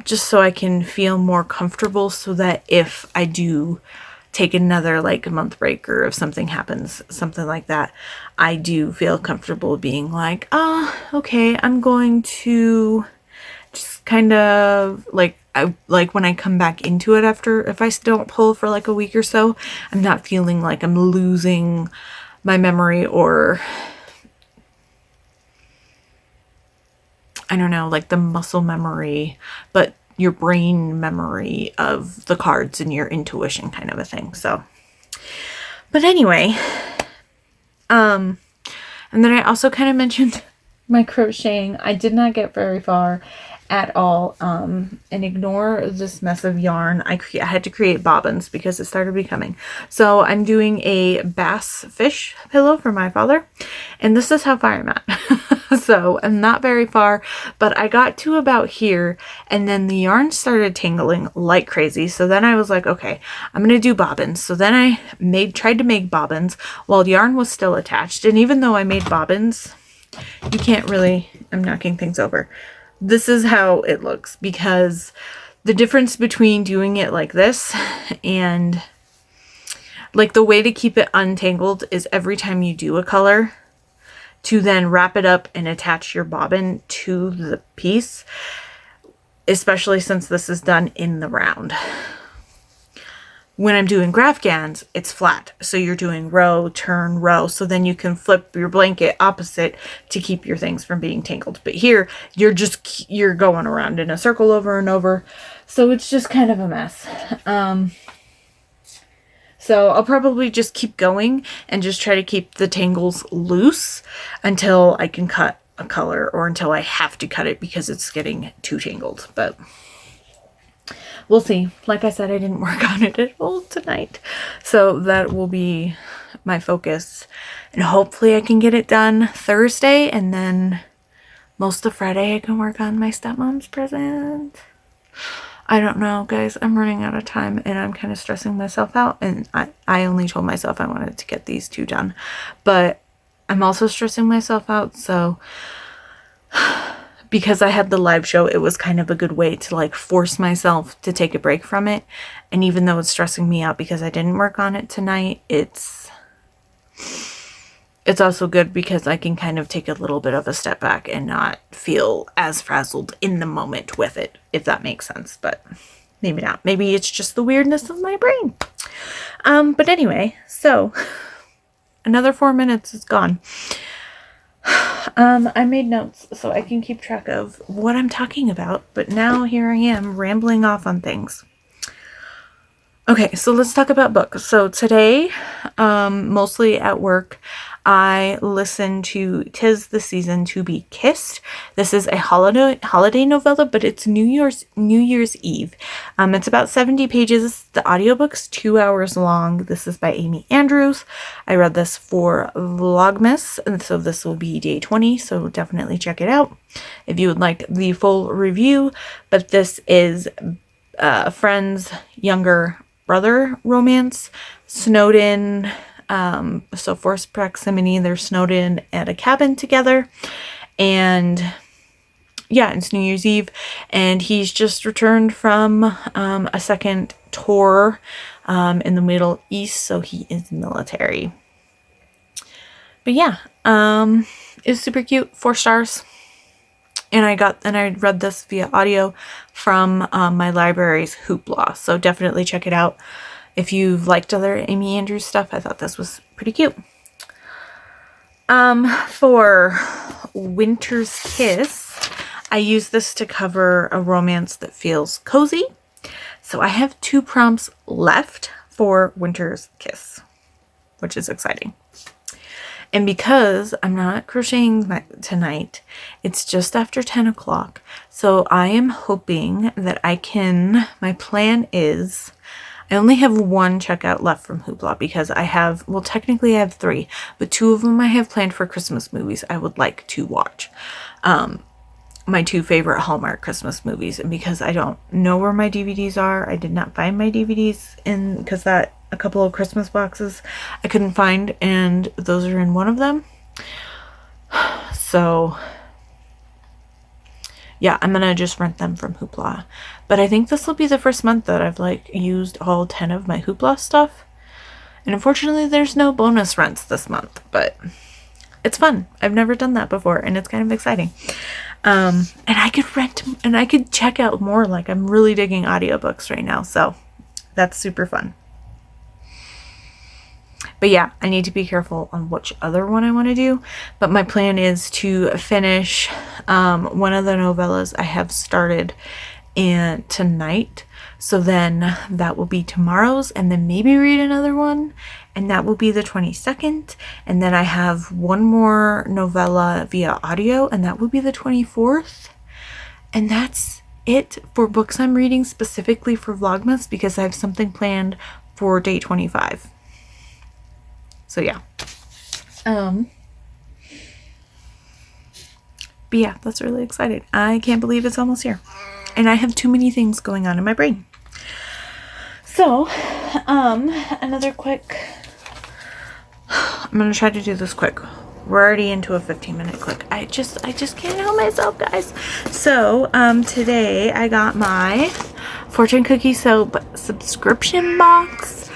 just so I can feel more comfortable, so that if I do take another like a month break, or if something happens, something like that, I do feel comfortable being like, okay, I'm going to just kind of like, like when I come back into it after, if I don't pull for like a week or so, I'm not feeling like I'm losing my memory, or I don't know, like the muscle memory, but your brain memory of the cards and your intuition kind of a thing. So, but anyway, and then I also kind of mentioned my crocheting. I did not get very far, at all, and ignore this mess of yarn. I had to create bobbins because it started becoming. So I'm doing a bass fish pillow for my father, and this is how far I'm at. So I'm not very far, but I got to about here, and then the yarn started tangling like crazy. So then I was like, okay, I'm gonna do bobbins. So then I tried to make bobbins while the yarn was still attached, and even though I made bobbins, you can't really, I'm knocking things over. This is how it looks, because the difference between doing it like this and like the way to keep it untangled is every time you do a color to then wrap it up and attach your bobbin to the piece, especially since this is done in the round. When I'm doing Grafgans, it's flat. So you're doing row, turn, row. So then you can flip your blanket opposite to keep your things from being tangled. But here, you're going around in a circle over and over. So it's just kind of a mess. So I'll probably just keep going and just try to keep the tangles loose until I can cut a color, or until I have to cut it because it's getting too tangled. But we'll see. Like I said, I didn't work on it at all tonight. So that will be my focus. And hopefully I can get it done Thursday, and then most of Friday I can work on my stepmom's present. I don't know, guys. I'm running out of time and I'm kind of stressing myself out. And I only told myself I wanted to get these 2 done. But I'm also stressing myself out, so because I had the live show, it was kind of a good way to like force myself to take a break from it. And even though it's stressing me out because I didn't work on it tonight, it's also good because I can kind of take a little bit of a step back and not feel as frazzled in the moment with it, if that makes sense. But maybe not. Maybe it's just the weirdness of my brain. But anyway, so another 4 minutes is gone. I made notes so I can keep track of what I'm talking about, but now here I am rambling off on things. Okay, so let's talk about books. So today, mostly at work, I listened to 'Tis the Season to Be Kissed. This is a holiday novella, but it's New Year's Eve. It's about 70 pages. The audiobook's 2 hours long. This is by Amy Andrews. I read this for Vlogmas, and so this will be day 20, so definitely check it out if you would like the full review. But this is a friend's younger brother romance, snowed in. So forced proximity, they're snowed in at a cabin together, and yeah, it's New Year's Eve, and he's just returned from a second tour in the Middle East, so he is military. But yeah, it's super cute, 4 stars. And I read this via audio from my library's Hoopla, so definitely check it out. If you've liked other Amy Andrews stuff, I thought this was pretty cute. For Winter's Kiss, I use this to cover a romance that feels cozy. So I have 2 prompts left for Winter's Kiss, which is exciting. And because I'm not crocheting tonight, it's just after 10 o'clock. So I am hoping that my plan is, I only have 1 checkout left from Hoopla because technically I have 3, but 2 of them I have planned for Christmas movies I would like to watch. My 2 favorite Hallmark Christmas movies. And because I don't know where my DVDs are, I did not find my DVDs because a couple of Christmas boxes I couldn't find, and those are in one of them. So yeah, I'm gonna just rent them from Hoopla. But I think this will be the first month that I've used all 10 of my Hoopla stuff. And unfortunately there's no bonus rents this month, but it's fun. I've never done that before, and it's kind of exciting. And I could rent and I could check out more. I'm really digging audiobooks right now, so that's super fun. But yeah, I need to be careful on which other one I want to do. But my plan is to finish one of the novellas I have started tonight. So then that will be tomorrow's, and then maybe read another one, and that will be the 22nd. And then I have 1 more novella via audio, and that will be the 24th. And that's it for books I'm reading specifically for Vlogmas, because I have something planned for day 25. So yeah. But yeah, that's really exciting. I can't believe it's almost here. And I have too many things going on in my brain. So, another quick, I'm going to try to do this quick. We're already into a 15-minute clip. I just can't help myself, guys. So, today I got my Fortune Cookie Soap subscription box.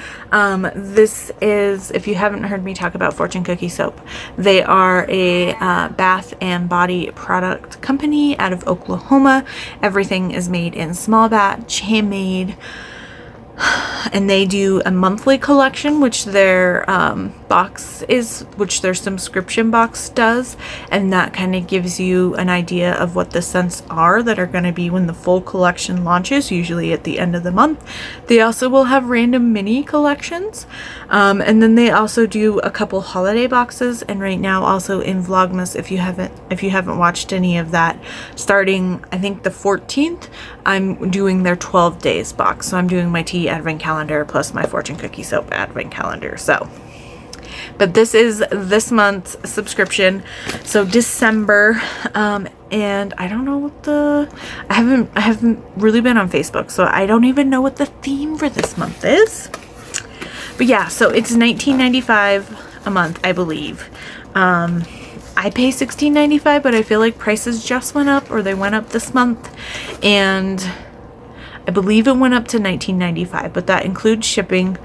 This is, if you haven't heard me talk about Fortune Cookie Soap, they are a bath and body product company out of Oklahoma. Everything is made in small batch, handmade. And they do a monthly collection, which their their subscription box does, and that kind of gives you an idea of what the scents are that are going to be when the full collection launches, usually at the end of the month. They also will have random mini collections, and then they also do a couple holiday boxes. And right now, also in Vlogmas, if you haven't watched any of that, starting I think the 14th, I'm doing their 12 days box. So I'm doing my tea advent calendar plus my Fortune Cookie Soap advent calendar. So, but this is this month's subscription. So December, and I don't know what I haven't really been on Facebook, so I don't even know what the theme for this month is. But yeah, so it's $19.95 a month, I believe. I pay $16.95, but I feel like prices just went up, or they went up this month, and I believe it went up to $19.95, but that includes shipping.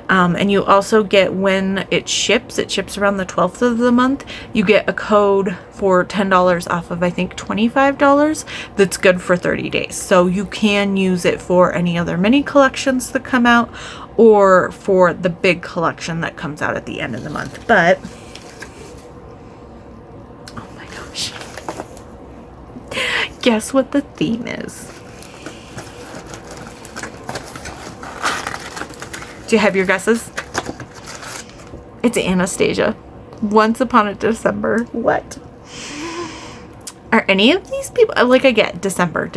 And you also get, when it ships around the 12th of the month, you get a code for $10 off of, I think, $25 that's good for 30 days. So you can use it for any other mini collections that come out, or for the big collection that comes out at the end of the month. But guess what the theme is? Do you have your guesses? It's Anastasia. Once Upon a December. What? Are any of these people, like, I get December,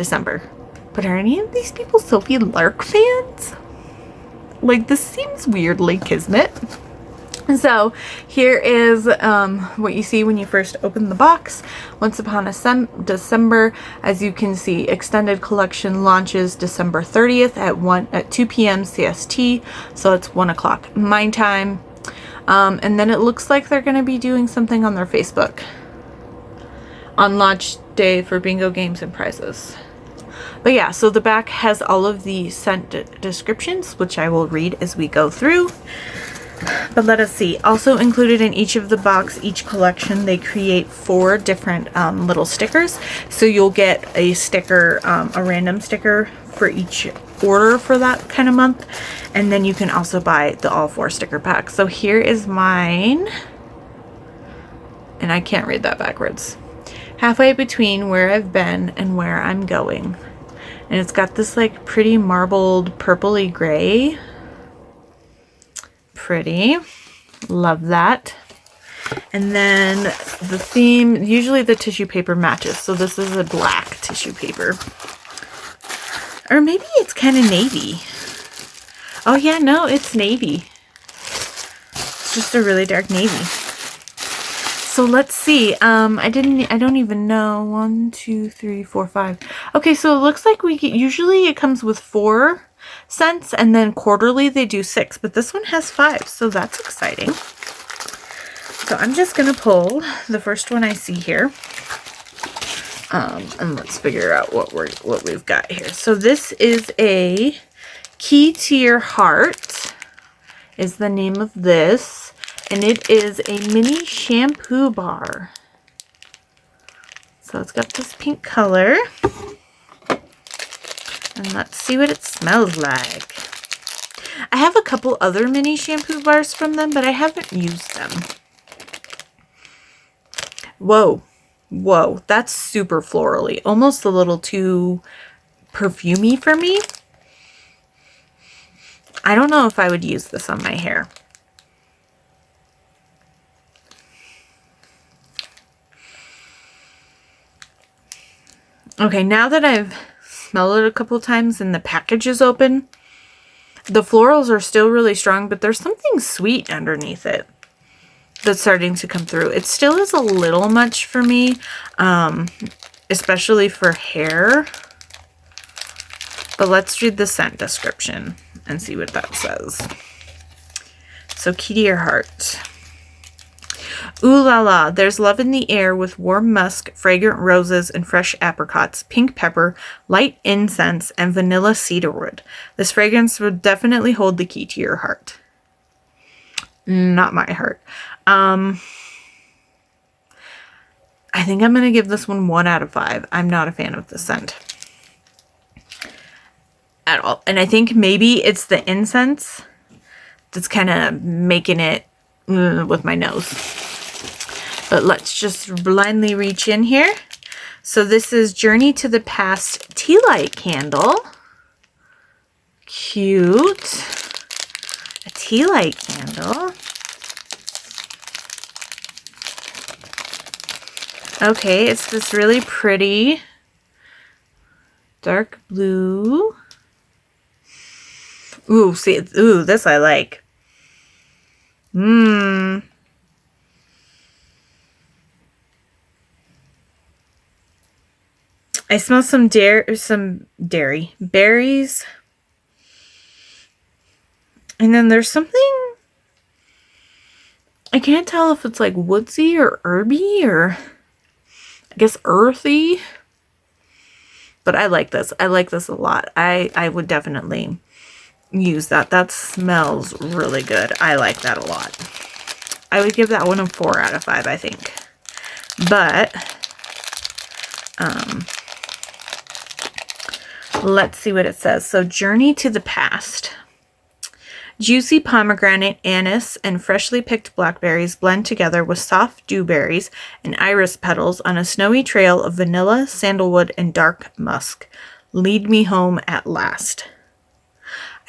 but are any of these people Sophie Lark fans? Like, this seems weirdly kismet. So here is what you see when you first open the box. Once Upon a December, as you can see, extended collection launches December 30th at 2 p.m. CST, so it's 1 o'clock my time. And then it looks like they're going to be doing something on their Facebook on launch day for bingo games and prizes. But yeah, so the back has all of the scent descriptions, which I will read as we go through. But let us see. Also included in each of the box, each collection, they create 4 different little stickers. So you'll get a sticker, a random sticker for each order for that kind of month. And then you can also buy the all 4 sticker packs. So here is mine. And I can't read that backwards. Halfway between where I've been and where I'm going. And it's got this like pretty marbled purpley gray. Pretty. Love that. And then the theme, usually the tissue paper matches. So this is a black tissue paper. Or maybe it's kind of navy. Oh yeah, no, it's navy. It's just a really dark navy. So let's see. I don't even know. 1, 2, 3, 4, 5. Okay, so it looks like usually it comes with 4 scents, and then quarterly they do 6, but this one has 5, so that's exciting. So I'm just gonna pull the first one I see here, and let's figure out what we've got here. So this is a Key to Your Heart is the name of this, and it is a mini shampoo bar. So it's got this pink color. And let's see what it smells like. I have a couple other mini shampoo bars from them, but I haven't used them. Whoa. Whoa. That's super florally. Almost a little too perfumey for me. I don't know if I would use this on my hair. Okay, now that I've smelled it a couple times and the package is open, the florals are still really strong, but there's something sweet underneath it that's starting to come through. It still is a little much for me, especially for hair. But let's read the scent description and see what that says. So, key to your heart. Ooh la la, there's love in the air with warm musk, fragrant roses, and fresh apricots, pink pepper, light incense, and vanilla cedarwood. This fragrance would definitely hold the key to your heart. Not my heart. I think I'm going to give this one 1 out of 5. I'm not a fan of the scent at all. And I think maybe it's the incense that's kind of making it with my nose. But let's just blindly reach in here. So this is Journey to the Past Tea Light Candle. Cute. A tea light candle. Okay, it's this really pretty dark blue. Ooh, see, ooh, this I like. I smell some dairy, berries. And then there's something, I can't tell if it's like woodsy or herby or I guess earthy. But I like this. I like this a lot. I would definitely use that. That smells really good. I like that a lot. I would give that one a 4 out of 5, I think. But let's see what it says. So, Journey to the Past. Juicy pomegranate, anise, and freshly picked blackberries blend together with soft dewberries and iris petals on a snowy trail of vanilla, sandalwood, and dark musk. Lead me home at last.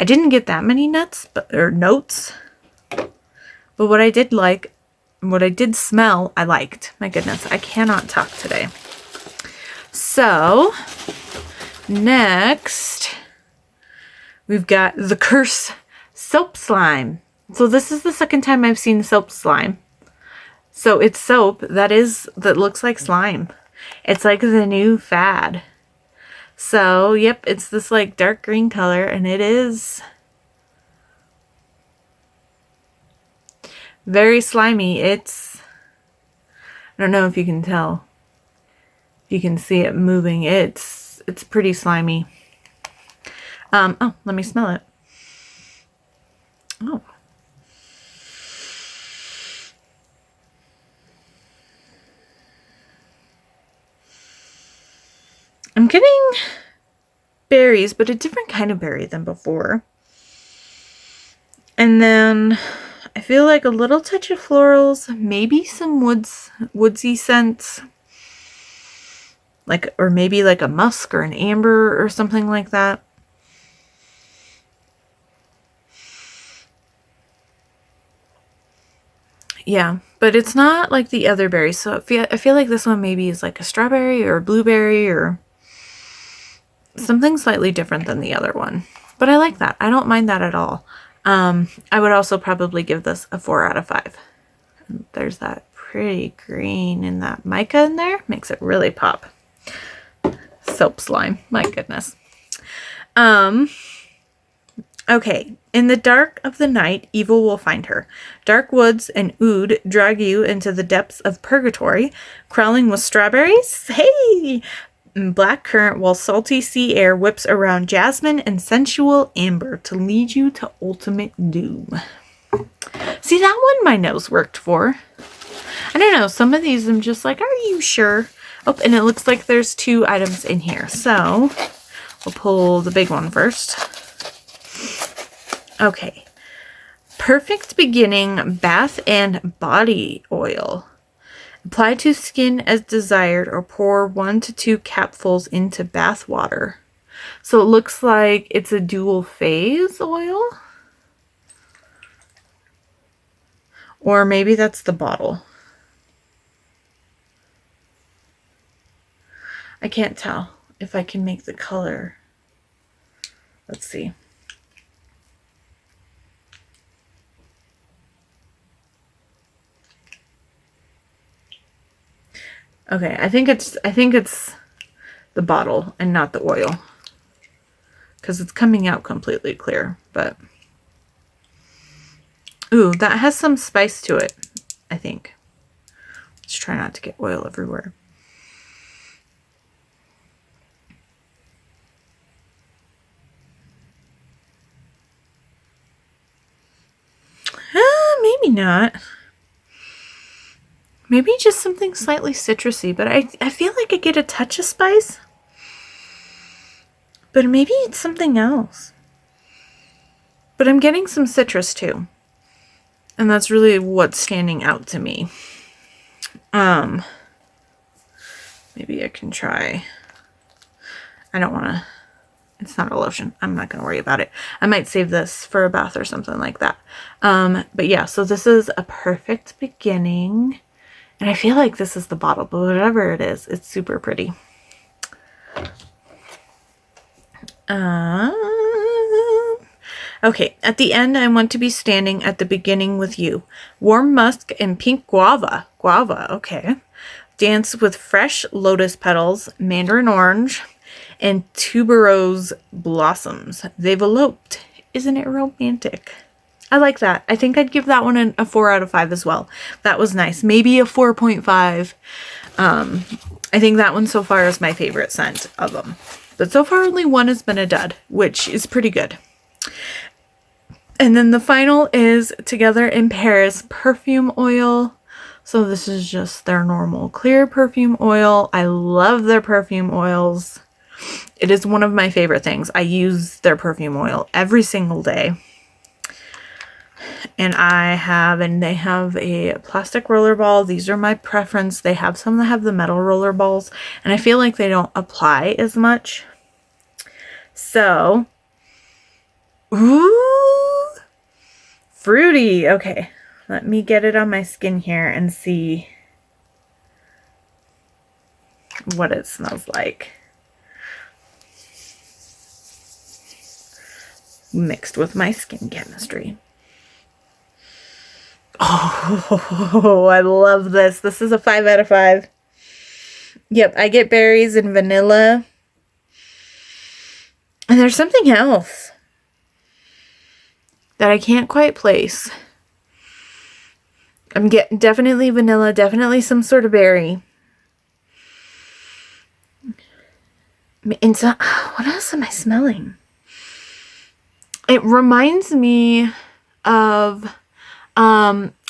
I didn't get that many notes, but what I did like, what I did smell, I liked. My goodness, I cannot talk today. So, next, we've got the Curse Soap Slime. So this is the second time I've seen soap slime. So it's soap that looks like slime. It's like the new fad. So, yep, it's this like dark green color, and it is very slimy. I don't know if you can tell. You can see it moving. It's pretty slimy. Oh, let me smell it. Oh. I'm getting berries, but a different kind of berry than before. And then I feel like a little touch of florals, maybe some woodsy scents. Or maybe like a musk or an amber or something like that. Yeah, but it's not like the other berries. So I feel like this one maybe is like a strawberry or a blueberry or something slightly different than the other one. But I like that. I don't mind that at all. I would also probably give this a 4 out of 5. And there's that pretty green and that mica in there. Makes it really pop. Soap slime. My goodness. Okay. In the dark of the night, evil will find her. Dark woods and oud drag you into the depths of purgatory, crawling with strawberries. Hey! Black currant, while salty sea air whips around jasmine and sensual amber to lead you to ultimate doom. See, that one my nose worked for. I don't know. Some of these I'm just like, are you sure? Oh, and it looks like there's 2 items in here. So we'll pull the big one first. Okay. Perfect Beginning Bath and Body Oil. Apply to skin as desired or pour 1 to 2 capfuls into bath water. So it looks like it's a dual phase oil. Or maybe that's the bottle. I can't tell. if I can make the color. Let's see. Okay, I think it's the bottle and not the oil, because it's coming out completely clear. But ooh, that has some spice to it, I think. Let's try not to get oil everywhere. Maybe not. Maybe just something slightly citrusy, but I feel like I get a touch of spice. But maybe it's something else. But I'm getting some citrus too. And that's really what's standing out to me. Maybe I can try. I don't want to. It's not a lotion. I'm not going to worry about it. I might save this for a bath or something like that. But yeah, so this is a perfect beginning. And I feel like this is the bottle, but whatever it is, it's super pretty. Okay, at the end, I want to be standing at the beginning with you. Warm musk and pink guava. Guava, okay. Dance with fresh lotus petals, mandarin orange, and tuberose blossoms. They've eloped. Isn't it romantic? I like that. I think I'd give that one a 4 out of 5 as well. That was nice. Maybe a 4.5. I think that one so far is my favorite scent of them. But so far only one has been a dud, which is pretty good. And then the final is Together in Paris perfume oil. So this is just their normal clear perfume oil. I love their perfume oils. It is one of my favorite things. I use their perfume oil every single day. And they have a plastic rollerball. These are my preference. They have some that have the metal roller balls, and I feel like they don't apply as much. So, ooh, fruity. Okay, let me get it on my skin here and see what it smells like. Mixed with my skin chemistry. Oh, I love this. This is a 5 out of 5. Yep, I get berries and vanilla. And there's something else that I can't quite place. I'm getting definitely vanilla, definitely some sort of berry. And so, what else am I smelling? It reminds me of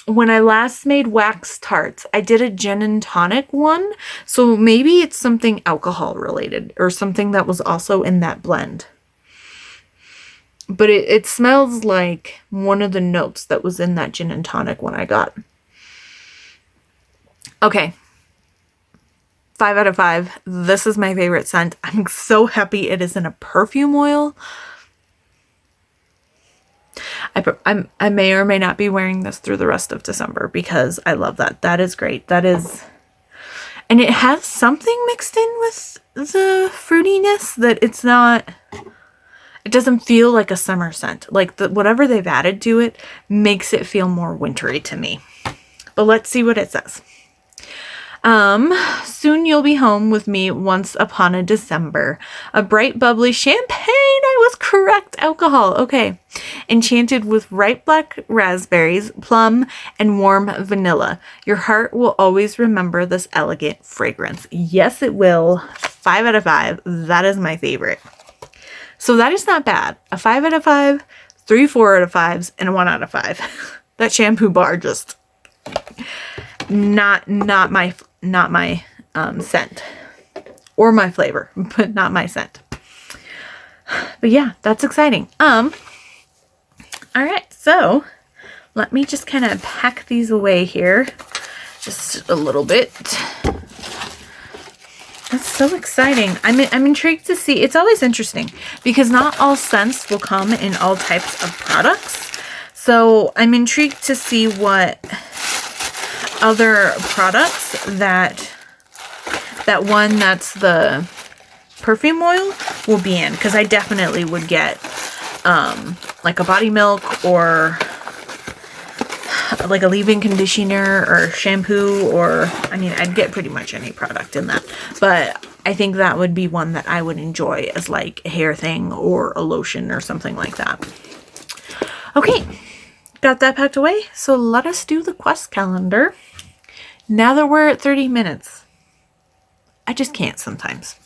when I last made wax tarts. I did a gin and tonic one, so maybe it's something alcohol related or something that was also in that blend. But it smells like one of the notes that was in that gin and tonic one I got. Okay. 5 out of 5. This is my favorite scent. I'm so happy it is in a perfume oil. I may or may not be wearing this through the rest of December because I love that. That is great. That is, and it has something mixed in with the fruitiness that it's not, it doesn't feel like a summer scent. Like whatever they've added to it makes it feel more wintry to me. But let's see what it says. Soon you'll be home with me once upon a December. A bright, bubbly champagne. I was correct. Alcohol. Okay. Enchanted with ripe black raspberries, plum, and warm vanilla. Your heart will always remember this elegant fragrance. Yes, it will. 5 out of 5. That is my favorite. So that is not bad. A 5 out of 5, 3 4 out of 5s, and a 1 out of 5. That shampoo bar just not my scent or my flavor, but not my scent. But yeah, that's exciting. All right, so let me just kind of pack these away here just a little bit. That's so exciting. I'm intrigued to see. It's always interesting because not all scents will come in all types of products. So I'm intrigued to see what other products that one that's the perfume oil will be in, because I definitely would get like a body milk or like a leave-in conditioner or shampoo, or I mean, I'd get pretty much any product in that, but I think that would be one that I would enjoy as like a hair thing or a lotion or something like that. Okay, got that packed away, so let us do the quest calendar. Now that we're at 30 minutes, I just can't sometimes.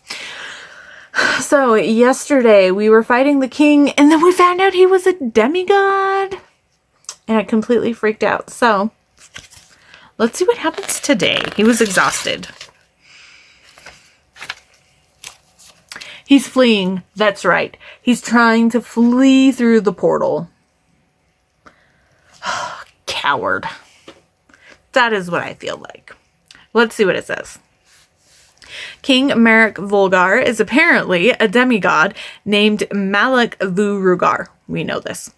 So yesterday we were fighting the king, and then we found out he was a demigod, and I completely freaked out. So let's see what happens today. He was exhausted. He's fleeing. That's right. He's trying to flee through the portal. Coward. That is what I feel like. Let's see what it says. King Merrick Volgar is apparently a demigod named Malak Vurugar. We know this.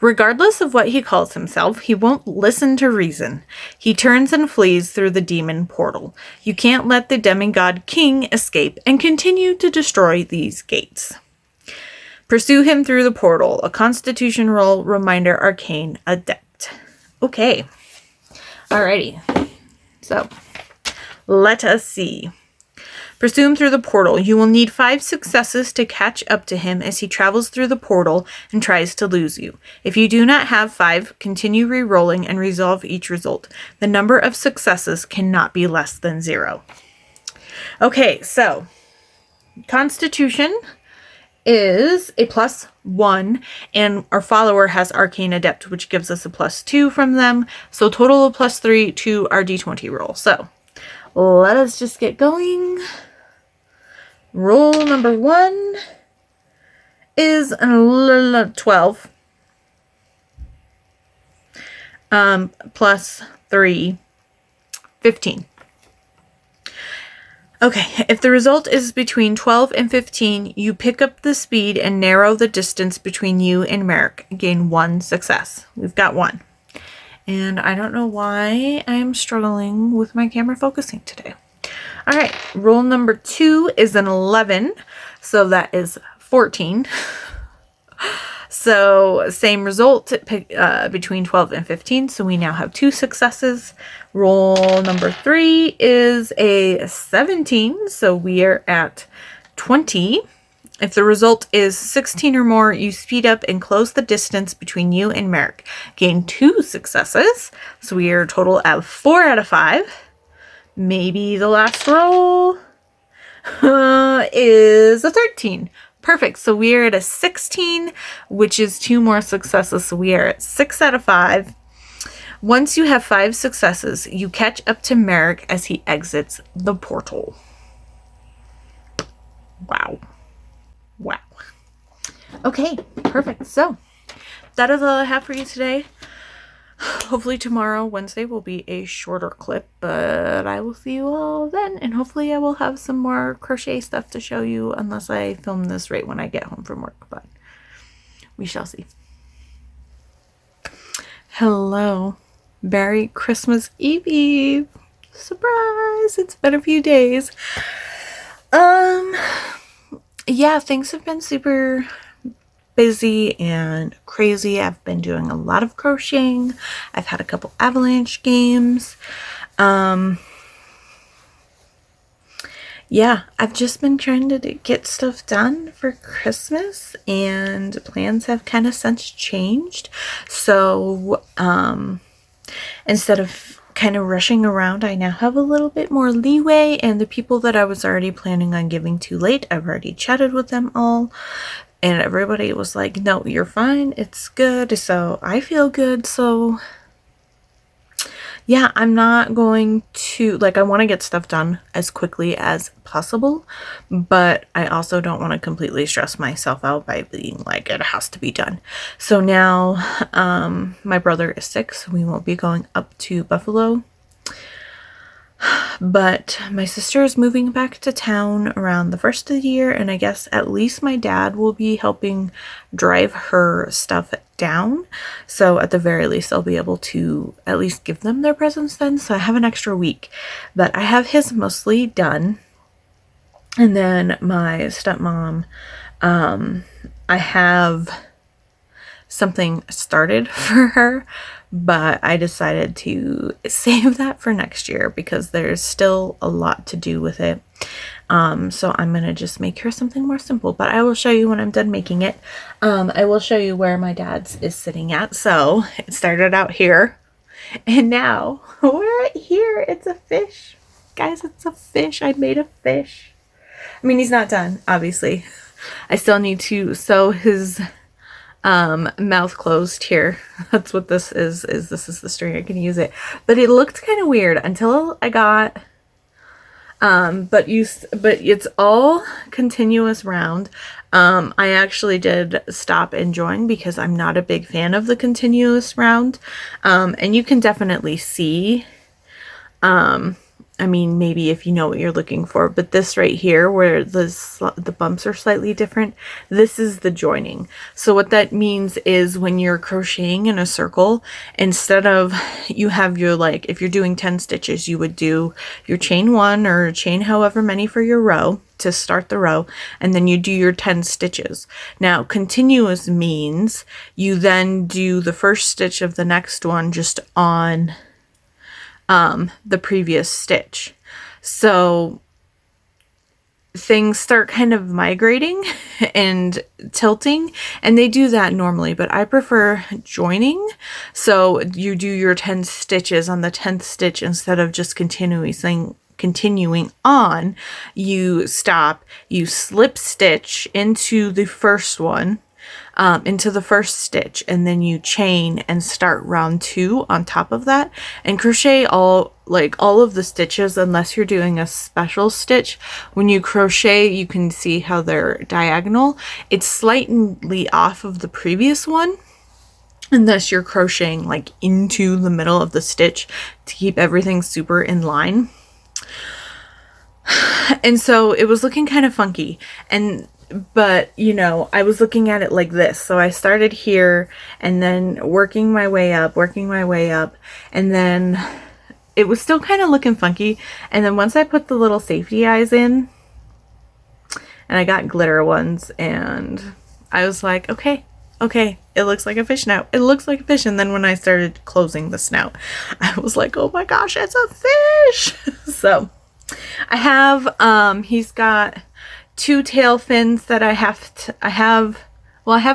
Regardless of what he calls himself, he won't listen to reason. He turns and flees through the demon portal. You can't let the demigod king escape and continue to destroy these gates. Pursue him through the portal. A constitution roll, reminder, arcane, adept. Okay. Alrighty. So, let us see. Pursue him through the portal. You will need 5 successes to catch up to him as he travels through the portal and tries to lose you. If you do not have 5, continue re-rolling and resolve each result. The number of successes cannot be less than 0. Okay, so Constitution is a +1, and our follower has Arcane Adept, which gives us a +2 from them. So total of +3 to our D20 roll. So let us just get going. Roll number 1 is a 12. +3, 15. Okay, if the result is between 12 and 15, you pick up the speed and narrow the distance between you and Merrick. Gain 1 success. We've got 1. And I don't know why I am struggling with my camera focusing today. All right, roll number 2 is an 11, so that is 14. So same result between 12 and 15, so we now have 2 successes. Roll number 3 is a 17, so we are at 20. If the result is 16 or more, you speed up and close the distance between you and Merrick. Gain 2 successes, so we are a total of 4 out of 5. Maybe the last roll is a 13. Perfect. So we are at a 16, which is 2 more successes. So we are at 6 out of 5. Once you have 5 successes, you catch up to Merrick as he exits the portal. Wow. Wow. Okay, perfect. So that is all I have for you today. Hopefully tomorrow, Wednesday, will be a shorter clip, but I will see you all then, and hopefully I will have some more crochet stuff to show you, unless I film this right when I get home from work, but we shall see. Hello. Merry Christmas Eve. Surprise! It's been a few days. Yeah, things have been super busy and crazy. I've been doing a lot of crocheting. I've had a couple avalanche games. Yeah, I've just been trying to get stuff done for Christmas, and plans have kind of since changed. So instead of kind of rushing around, I now have a little bit more leeway, and the people that I was already planning on giving to late, I've already chatted with them all. And everybody was like, no, you're fine. It's good. So I feel good. So yeah, I'm not going to, like, I want to get stuff done as quickly as possible, but I also don't want to completely stress myself out by being like, it has to be done. So now my brother is sick, so we won't be going up to Buffalo. But my sister is moving back to town around the first of the year, and I guess at least my dad will be helping drive her stuff down. So at the very least, I'll be able to at least give them their presents then. So I have an extra week, but I have his mostly done. And then my stepmom, I have something started for her, but I decided to save that for next year because there's still a lot to do with it. So I'm gonna just make her something more simple, but I will show you when I'm done making it. I will show you where my dad's is sitting at. So it started out here, and now we're at here. It's a fish. Guys, it's a fish. I made a fish. I mean, he's not done, obviously. I still need to sew his mouth closed here. That's what this is. This is the string. I can use it. But it looked kind of weird until I got but it's all continuous round. I actually did stop and join because I'm not a big fan of the continuous round. And you can definitely see I mean, maybe if you know what you're looking for, but this right here where the bumps are slightly different, this is the joining. So what that means is when you're crocheting in a circle, instead of you have your, like, if you're doing 10 stitches, you would do your chain 1 or chain however many for your row to start the row, and then you do your 10 stitches. Now, continuous means you then do the first stitch of the next one just on the previous stitch. So things start kind of migrating and tilting, and they do that normally, but I prefer joining. So you do your 10 stitches on the 10th stitch instead of just continuing on. You stop, you slip stitch into the first one, into the first stitch, and then you chain and start round 2 on top of that, and crochet all of the stitches unless you're doing a special stitch. When you crochet, you can see how they're diagonal. It's slightly off of the previous one unless you're crocheting like into the middle of the stitch to keep everything super in line. And so it was looking kind of funky, but you know, I was looking at it like this. So I started here and then working my way up, and then it was still kind of looking funky. And then once I put the little safety eyes in, and I got glitter ones, and I was like, okay, it looks like a fish now. It looks like a fish. And then when I started closing the snout, I was like, oh my gosh, it's a fish. So I have, he's got 2 tail fins that I have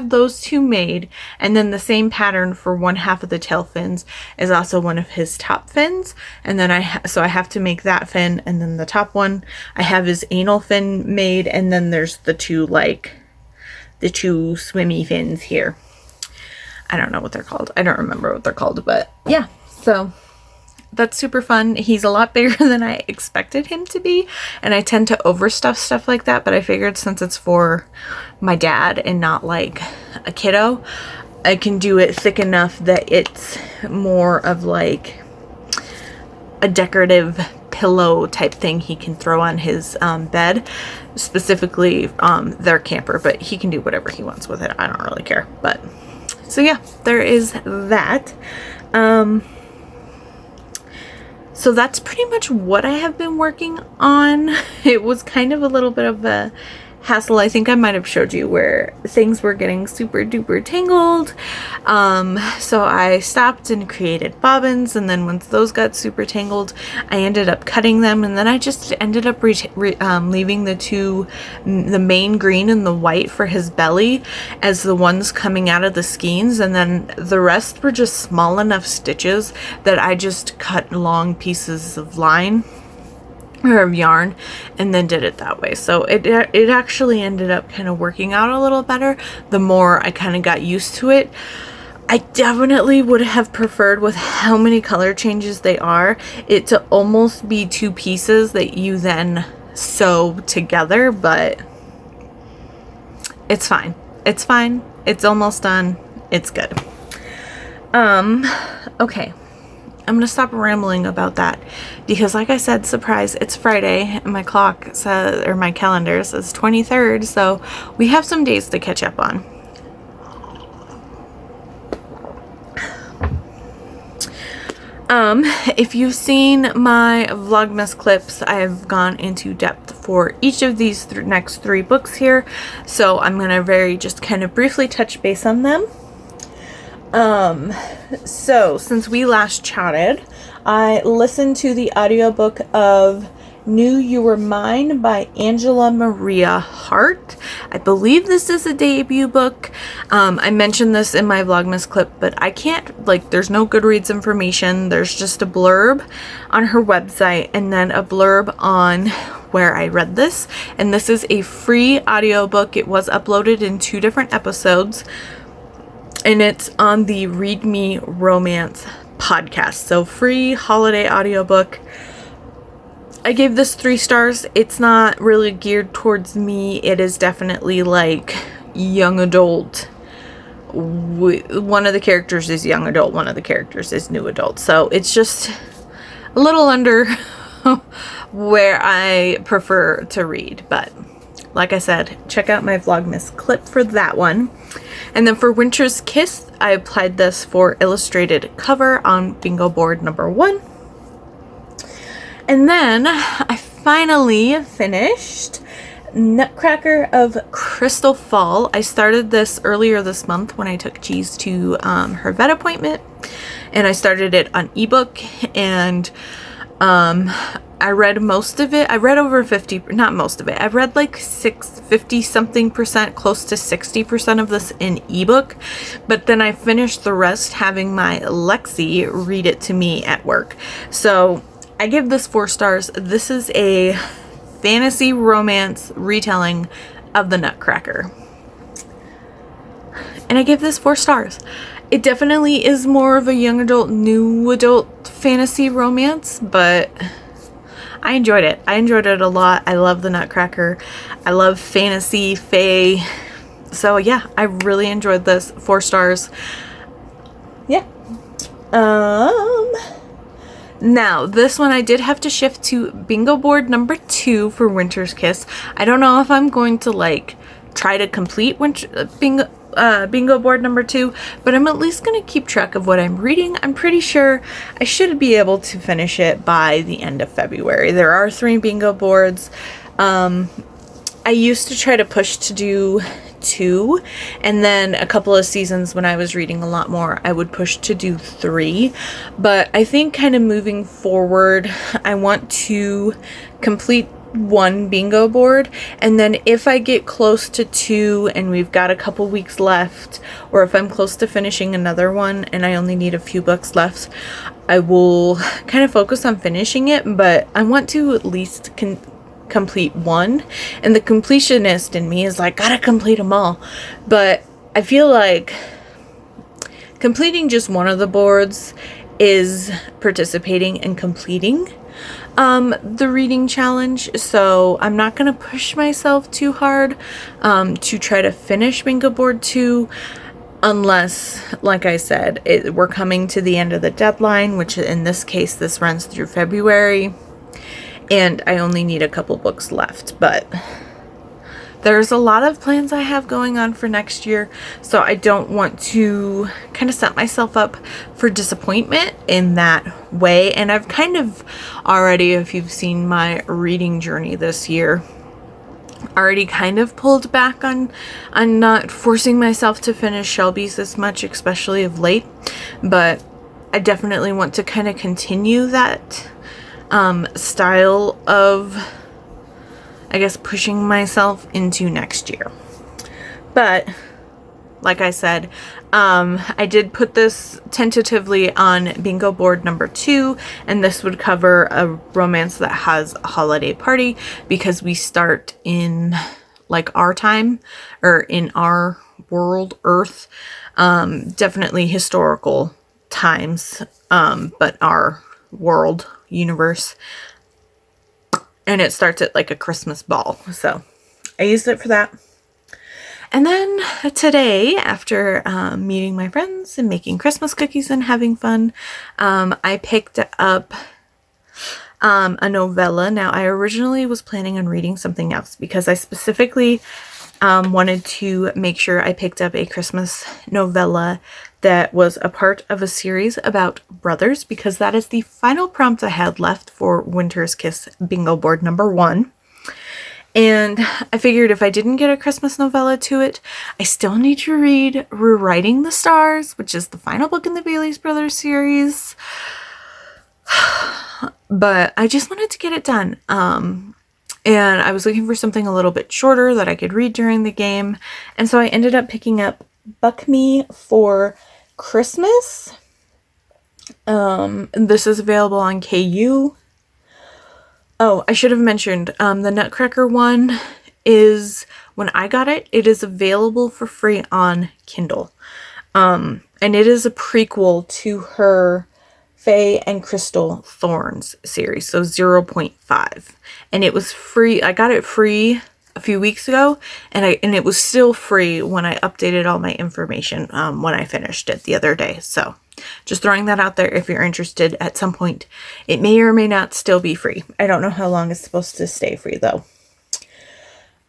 those 2 made, and then the same pattern for one half of the tail fins is also one of his top fins, and then so I have to make that fin, and then the top one I have his anal fin made, and then there's the 2 swimmy fins here. I don't know what they're called. I don't remember what they're called, but yeah, so that's super fun. He's a lot bigger than I expected him to be, and I tend to overstuff stuff like that, but I figured since it's for my dad and not like a kiddo, I can do it thick enough that it's more of like a decorative pillow type thing he can throw on his bed, specifically their camper, but he can do whatever he wants with it. I don't really care. But so yeah, there is that. So that's pretty much what I have been working on. It was kind of a little bit of a hassle. I think I might have showed you where things were getting super duper tangled. So I stopped and created bobbins, and then once those got super tangled, I ended up cutting them, and then I just ended up leaving the main green and the white for his belly as the ones coming out of the skeins, and then the rest were just small enough stitches that I just cut long pieces of line or of yarn and then did it that way. So it actually ended up kind of working out a little better the more I kind of got used to it. I definitely would have preferred, with how many color changes they are, it to almost be 2 pieces that you then sew together, but it's fine. It's fine. It's almost done. It's good. Okay. I'm going to stop rambling about that because, like I said, surprise, it's Friday and my clock says, or my calendar says 23rd, so we have some days to catch up on. If you've seen my Vlogmas clips, I've gone into depth for each of these next 3 books here, so I'm gonna just kind of briefly touch base on them. So since we last chatted, I listened to the audiobook of Knew You Were Mine by Angela Maria Hart. I believe this is a debut book. I mentioned this in my Vlogmas clip, but I can't, there's no Goodreads information. There's just a blurb on her website and then a blurb on where I read this. And this is a free audiobook. It was uploaded in 2 different episodes, and it's on the Read Me Romance podcast. So free holiday audiobook. I gave this 3 stars. It's not really geared towards me. It is definitely young adult. One of the characters is young adult, one of the characters is new adult. So it's just a little under where I prefer to read. But like I said, check out my Vlogmas clip for that one. And then for Winter's Kiss, I applied this for illustrated cover on bingo board number 1. And then I finally finished Nutcracker of Crystal Fall. I started this earlier this month when I took Cheese to her vet appointment, and I started it on ebook, and I read most of it. I read over 50, not most of it. I read 50 something percent, close to 60% of this in ebook, but then I finished the rest having my Lexi read it to me at work. So I give this 4 stars. This is a fantasy romance retelling of the Nutcracker, and I give this 4 stars. It definitely is more of a young adult, new adult fantasy romance, but I enjoyed it. I enjoyed it a lot. I love the Nutcracker. I love fantasy, fae. So yeah, I really enjoyed this. 4 stars. Yeah. Now, this one I did have to shift to bingo board number 2 for Winter's Kiss. I don't know if I'm going to try to complete bingo board number 2, but I'm at least going to keep track of what I'm reading. I'm pretty sure I should be able to finish it by the end of February. There are 3 bingo boards. I used to try to push to do 2, and then a couple of seasons when I was reading a lot more, I would push to do 3. But I think kind of moving forward, I want to complete 1 bingo board, and then if I get close to 2 and we've got a couple weeks left, or if I'm close to finishing another one and I only need a few books left, I will kind of focus on finishing it. But I want to at least complete 1, and the completionist in me is gotta complete them all. But I feel like completing just one of the boards is participating and completing the reading challenge, so I'm not gonna push myself too hard to try to finish bingo board 2, unless, like I said, we're coming to the end of the deadline, which in this case this runs through February, and I only need a couple books left. But there's a lot of plans I have going on for next year, so I don't want to kind of set myself up for disappointment in that way. And I've kind of already, if you've seen my reading journey this year, already kind of pulled back on not forcing myself to finish Shelby's as much, especially of late. But I definitely want to kind of continue that style of, I guess, pushing myself into next year. But like I said, I did put this tentatively on bingo board number 2, and this would cover a romance that has a holiday party, because we start in our time, or in our world, Earth, definitely historical times, but our world, universe, and it starts at a Christmas ball, so I used it for that. And then today, after meeting my friends and making Christmas cookies and having fun, I picked up a novella. Now, I originally was planning on reading something else, because I specifically wanted to make sure I picked up a Christmas novella that was a part of a series about brothers, because that is the final prompt I had left for Winter's Kiss bingo board number 1. And I figured if I didn't get a Christmas novella to it, I still need to read Rewriting the Stars, which is the final book in the Bailey's Brothers series. But I just wanted to get it done. And I was looking for something a little bit shorter that I could read during the game. And so I ended up picking up Buck Me for Christmas. This is available on KU. Oh, I should have mentioned, the Nutcracker one is, when I got it, it is available for free on Kindle. And it is a prequel to her Faye and Crystal Thorns series, so 0.5. And it was free. I got it free a few weeks ago, and it was still free when I updated all my information when I finished it the other day. So just throwing that out there if you're interested at some point. It may or may not still be free. I don't know how long it's supposed to stay free though.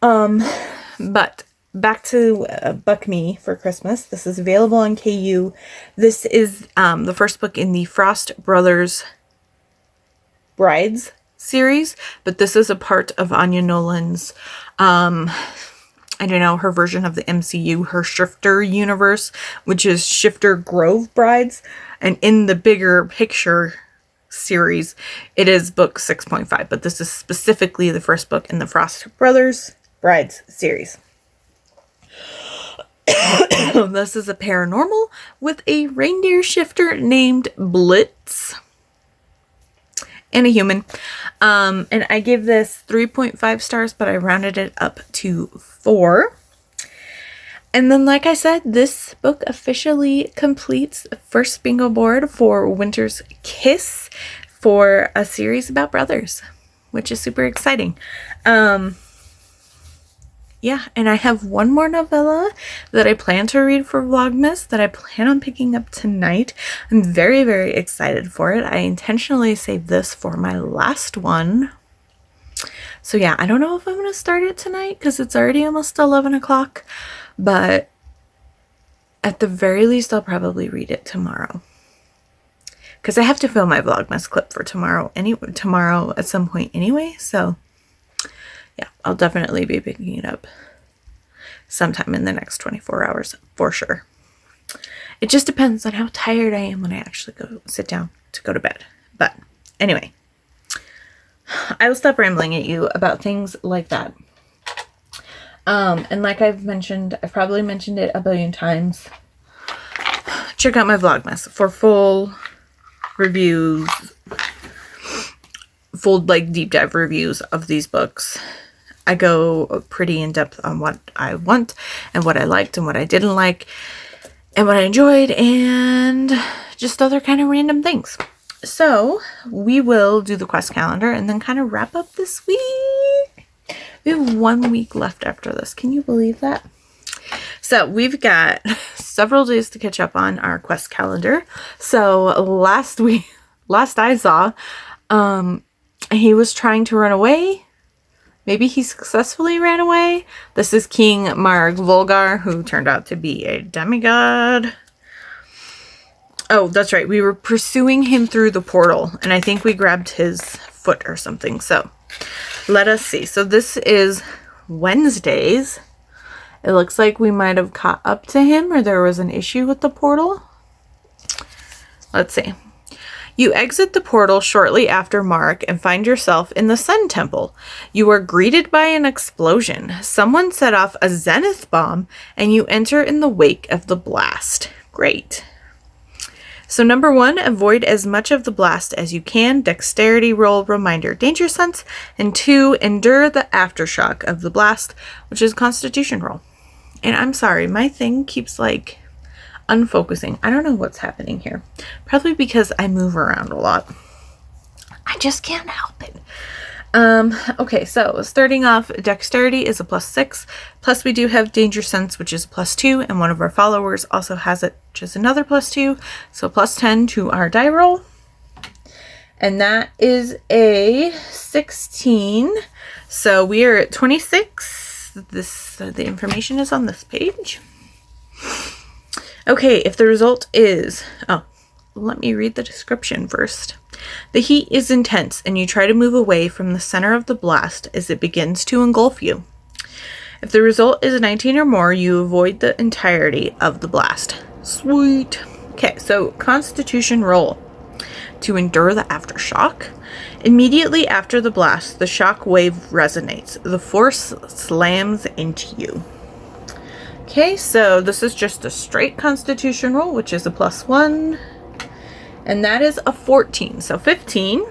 But back to Buck Me for Christmas. This is available on KU. This is the first book in the Frost Brothers Brides series, but this is a part of Anya Nolan's I don't know, her version of the MCU, her Shifter universe, which is Shifter Grove Brides. And in the bigger picture series, it is book 6.5, but this is specifically the first book in the Frost Brothers Brides series. This is a paranormal with a reindeer shifter named Blitz and a human. And I gave this 3.5 stars, but I rounded it up to 4. And then, like I said, this book officially completes the first bingo board for Winter's Kiss for a series about brothers, which is super exciting. Yeah, and I have one more novella that I plan to read for Vlogmas that I plan on picking up tonight. I'm very, very excited for it. I intentionally saved this for my last one. So yeah, I don't know if I'm going to start it tonight because it's already almost 11 o'clock. But at the very least, I'll probably read it tomorrow. Because I have to film my Vlogmas clip for tomorrow at some point anyway. So yeah, I'll definitely be picking it up sometime in the next 24 hours for sure. It just depends on how tired I am when I actually sit down to go to bed. But anyway, I will stop rambling at you about things like that. And like I've probably mentioned it a billion times. Check out my Vlogmas for full reviews, full deep dive reviews of these books. I go pretty in depth on what I want and what I liked and what I didn't like and what I enjoyed and just other kind of random things. So we will do the quest calendar and then kind of wrap up this week. We have 1 week left after this. Can you believe that? So we've got several days to catch up on our quest calendar. So last I saw, he was trying to run away. Maybe he successfully ran away. This is King Marg Volgar, who turned out to be a demigod. Oh, that's right. We were pursuing him through the portal, and I think we grabbed his foot or something. So let us see. So this is Wednesdays. It looks like we might have caught up to him, or there was an issue with the portal. Let's see. You exit the portal shortly after Mark and find yourself in the Sun Temple. You are greeted by an explosion. Someone set off a zenith bomb, and you enter in the wake of the blast. Great. So number 1, avoid as much of the blast as you can. Dexterity roll, reminder, danger sense. And 2, endure the aftershock of the blast, which is Constitution roll. And I'm sorry, my thing keeps unfocusing. I don't know what's happening here. Probably because I move around a lot. I just can't help it. Okay, so starting off, dexterity is a +6. Plus we do have danger sense, which is a +2, and one of our followers also has it, which is another +2. So +10 to our die roll. And that is a 16. So we are at 26. the information is on this page. Okay, if the result is, let me read the description first. The heat is intense and you try to move away from the center of the blast as it begins to engulf you. If the result is a 19 or more, you avoid the entirety of the blast. Sweet. Okay, so Constitution roll. To endure the aftershock. Immediately after the blast, the shock wave resonates. The force slams into you. Okay, so this is just a straight Constitution roll, which is a +1. And that is a 14, so 15.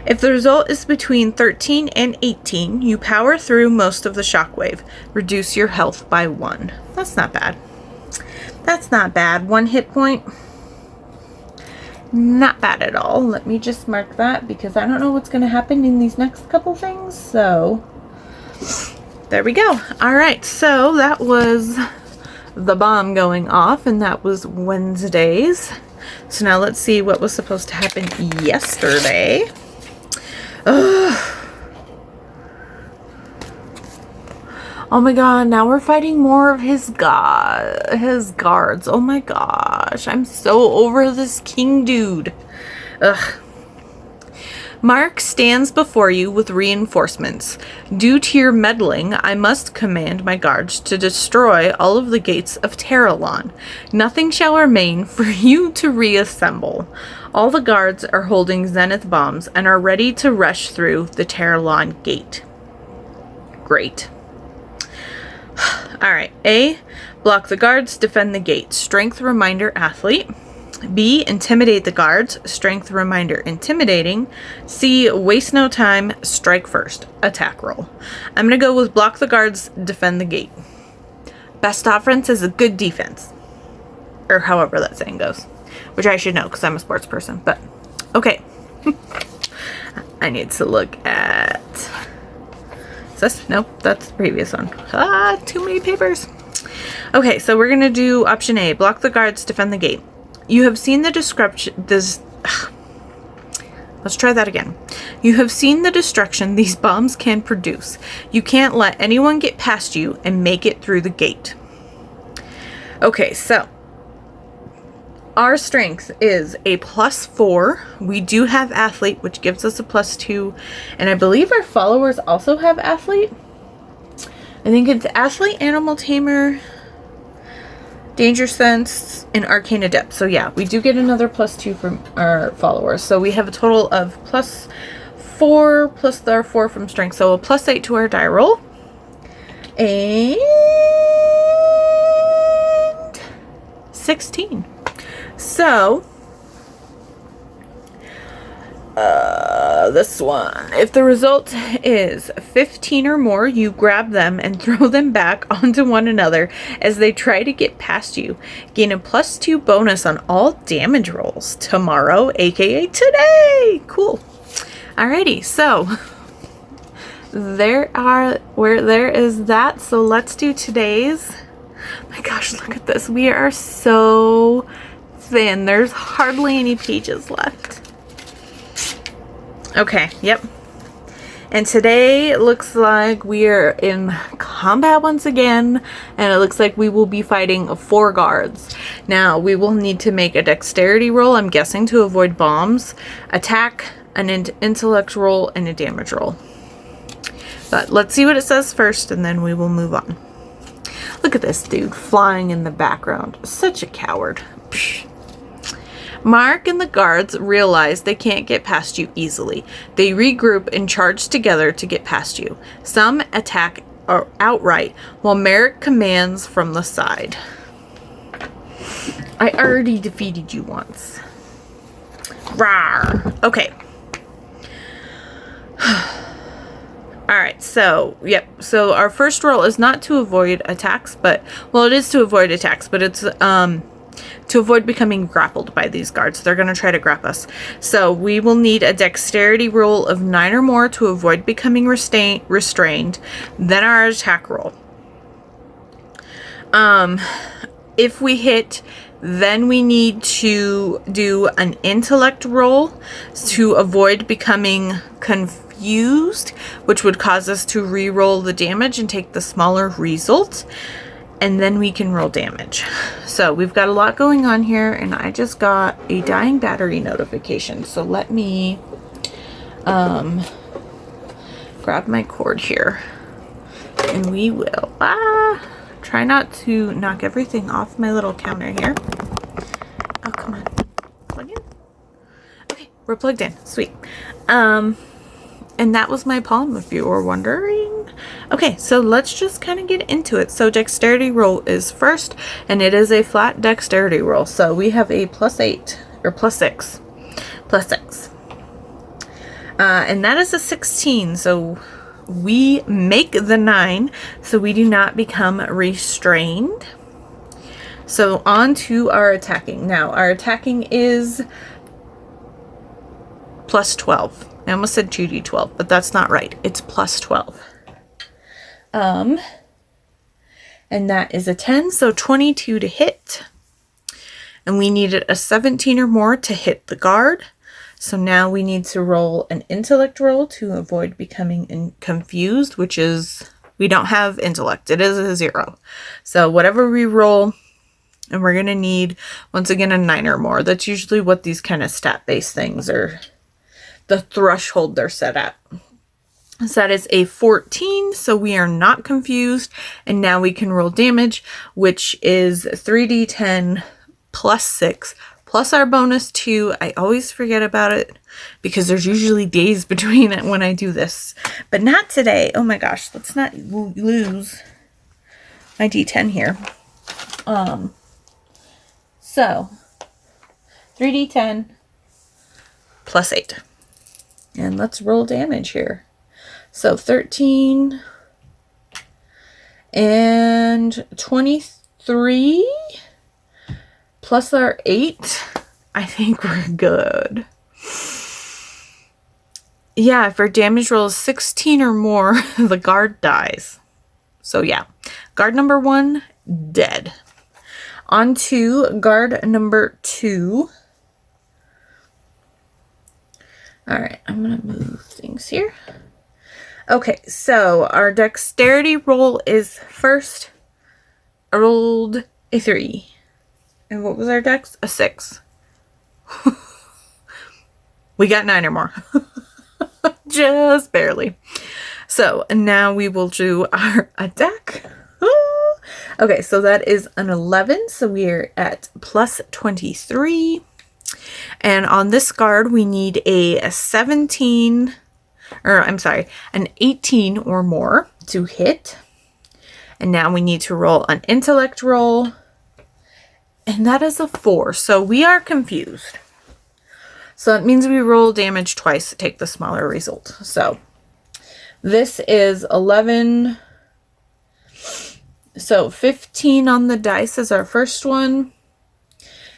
If the result is between 13 and 18, you power through most of the shockwave. Reduce your health by 1. That's not bad. That's not bad. 1 hit point. Not bad at all. Let me just mark that because I don't know what's going to happen in these next couple things. So there we go. All right. So that was the bomb going off, and that was Wednesdays. So now let's see what was supposed to happen yesterday. Ugh. Oh my god, now we're fighting more of his guards. Oh my gosh, I'm so over this king dude. Ugh. Mark stands before you with reinforcements. Due to your meddling, I must command my guards to destroy all of the gates of Terralon. Nothing shall remain for you to reassemble. All the guards are holding zenith bombs and are ready to rush through the Terralon gate. Great. Alright, A, block the guards, defend the gate. Strength reminder athlete. B, intimidate the guards. Strength reminder intimidating. C, waste no time. Strike first. Attack roll. I'm going to go with block the guards, defend the gate. Best offense is a good defense. Or however that saying goes. Which I should know because I'm a sports person. But, okay. I need to look at... Is this? Nope, that's the previous one. Too many papers. Okay, so we're going to do option A. Block the guards, defend the gate. You have seen the description... Let's try that again. You have seen the destruction these bombs can produce. You can't let anyone get past you and make it through the gate. Okay, so... Our strength is a +4. We do have athlete, which gives us a +2. And I believe our followers also have athlete. I think it's athlete, animal tamer, danger sense, and arcane adept. So yeah, we do get another +2 from our followers. So we have a total of +4 plus our 4 from strength. So a +8 to our die roll. And 16. So, this one. If the result is 15 or more, you grab them and throw them back onto one another as they try to get past you. Gain a +2 bonus on all damage rolls tomorrow, aka today. Cool. Alrighty, so there is that. So let's do today's. My gosh, look at this. We are so thin. There's hardly any pages left. Okay, yep. And today it looks like we are in combat once again, and it looks like we will be fighting 4 guards. Now, we will need to make a dexterity roll, I'm guessing, to avoid bombs, attack, an intellect roll, and a damage roll. But let's see what it says first, and then we will move on. Look at this dude flying in the background. Such a coward. Psh. Mark and the guards realize they can't get past you easily. They regroup and charge together to get past you. Some attack outright, while Merrick commands from the side. I already defeated you once. Rawr. Okay. Alright, so, yep. So our first roll is not to avoid attacks, but, well, it is to avoid attacks, but it's, to avoid becoming grappled by these guards. They're going to try to grab us. So we will need a dexterity roll of 9 or more to avoid becoming restrained. Then our attack roll. If we hit, then we need to do an intellect roll to avoid becoming confused. confused, which would cause us to re-roll the damage and take the smaller result, and then we can roll damage. So we've got a lot going on here, and I just got a dying battery notification. So let me grab my cord here, and we will try not to knock everything off my little counter here. Oh, come on. Plug in. Okay, we're plugged in. Sweet. And that was my palm, if you were wondering. Okay, so let's just kind of get into it. So dexterity roll is first, and it is a flat dexterity roll. So we have a +8, or +6. +6. And that is a 16, so we make the 9, so we do not become restrained. So on to our attacking. Now, our attacking is +12. I almost said 2d12, but that's not right. It's +12. And that is a 10, so 22 to hit. And we needed a 17 or more to hit the guard. So now we need to roll an intellect roll to avoid becoming confused, which is, we don't have intellect. It is a 0. So whatever we roll, and we're going to need, once again, a 9 or more. That's usually what these kind of stat-based things are, the threshold they're set at. So that is a 14, so we are not confused. And now we can roll damage, which is 3d10 +6, plus our bonus 2. I always forget about it because there's usually days between it when I do this, but not today. Oh my gosh, let's not lose my d10 here. So 3d10 +8. And let's roll damage here. So 13 and 23 plus our 8. I think we're good. Yeah, if our damage roll is 16 or more, the guard dies. So yeah, guard number 1, dead. On to guard number 2. All right, I'm going to move things here. Okay, so our dexterity roll is first. I rolled a 3. And what was our dex? A 6. We got 9 or more. Just barely. So now we will do our attack. Okay, so that is an 11. So we are at +23. And on this guard, we need a 17, or I'm sorry, an 18 or more to hit. And now we need to roll an intellect roll. And that is a 4. So we are confused. So it means we roll damage twice to take the smaller result. So this is 11. So 15 on the dice is our first one.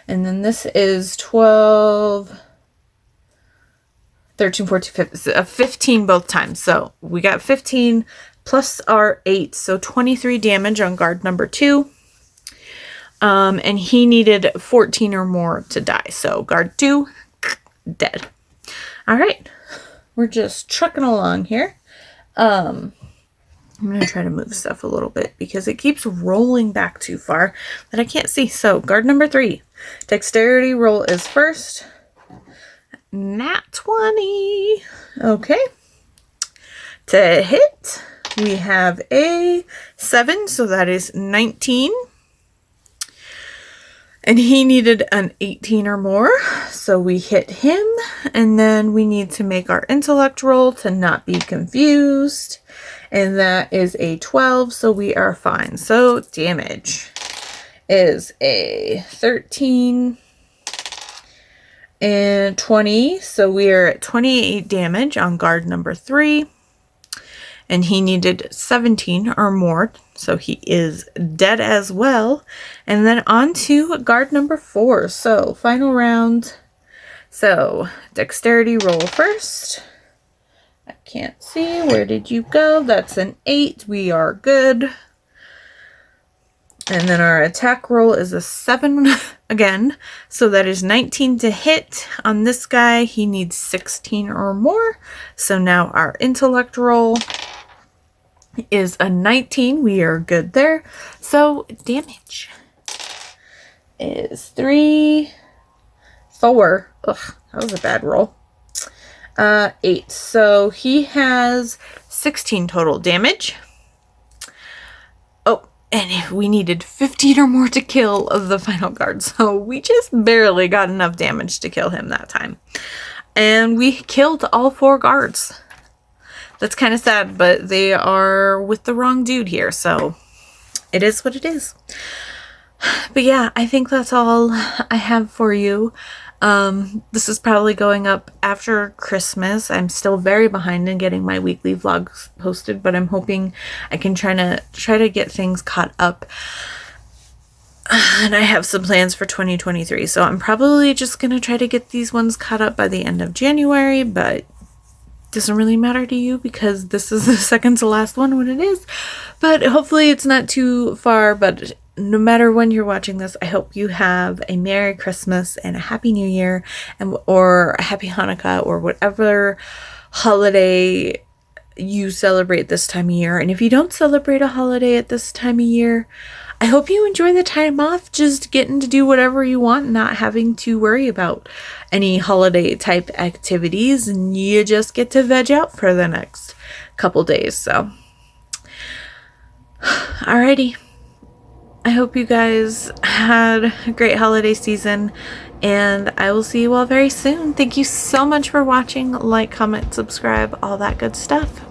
And then this is 12, 13, 14, 15, 15 both times. So we got 15 plus our 8. So 23 damage on guard number 2. And he needed 14 or more to die. So guard 2, dead. All right. We're just trucking along here. I'm going to try to move stuff a little bit because it keeps rolling back too far that I can't see. So guard number 3, dexterity roll is first. Nat 20. Okay. To hit, we have a 7. So that is 19. And he needed an 18 or more, so we hit him. And then we need to make our intellect roll to not be confused. And that is a 12, so we are fine. So damage is a 13 and 20. So we are at 28 damage on guard number 3. And he needed 17 or more, so he is dead as well. And then on to guard number 4. So final round. So dexterity roll first. I can't see. Where did you go? That's an 8. We are good. And then our attack roll is a 7 again. So that is 19 to hit. On this guy, he needs 16 or more. So now our intellect roll is a 19. We are good there. So damage is 3, 4. Ugh, that was a bad roll. 8. So he has 16 total damage. Oh, and we needed 15 or more to kill of the final guard. So we just barely got enough damage to kill him that time. And we killed all 4 guards. That's kind of sad, but they are with the wrong dude here. So it is what it is. But yeah, I think that's all I have for you. This is probably going up after Christmas. I'm still very behind in getting my weekly vlogs posted, but I'm hoping I can try to get things caught up. And I have some plans for 2023, so I'm probably just gonna try to get these ones caught up by the end of January, but doesn't really matter to you because this is the second to last one when it is. But hopefully it's not too far. But no matter when you're watching this, I hope you have a Merry Christmas and a Happy New Year, or a Happy Hanukkah, or whatever holiday you celebrate this time of year. And if you don't celebrate a holiday at this time of year, I hope you enjoy the time off, just getting to do whatever you want, not having to worry about any holiday type activities, and you just get to veg out for the next couple days. So, alrighty. I hope you guys had a great holiday season, and I will see you all very soon. Thank you so much for watching. Like, comment, subscribe, all that good stuff.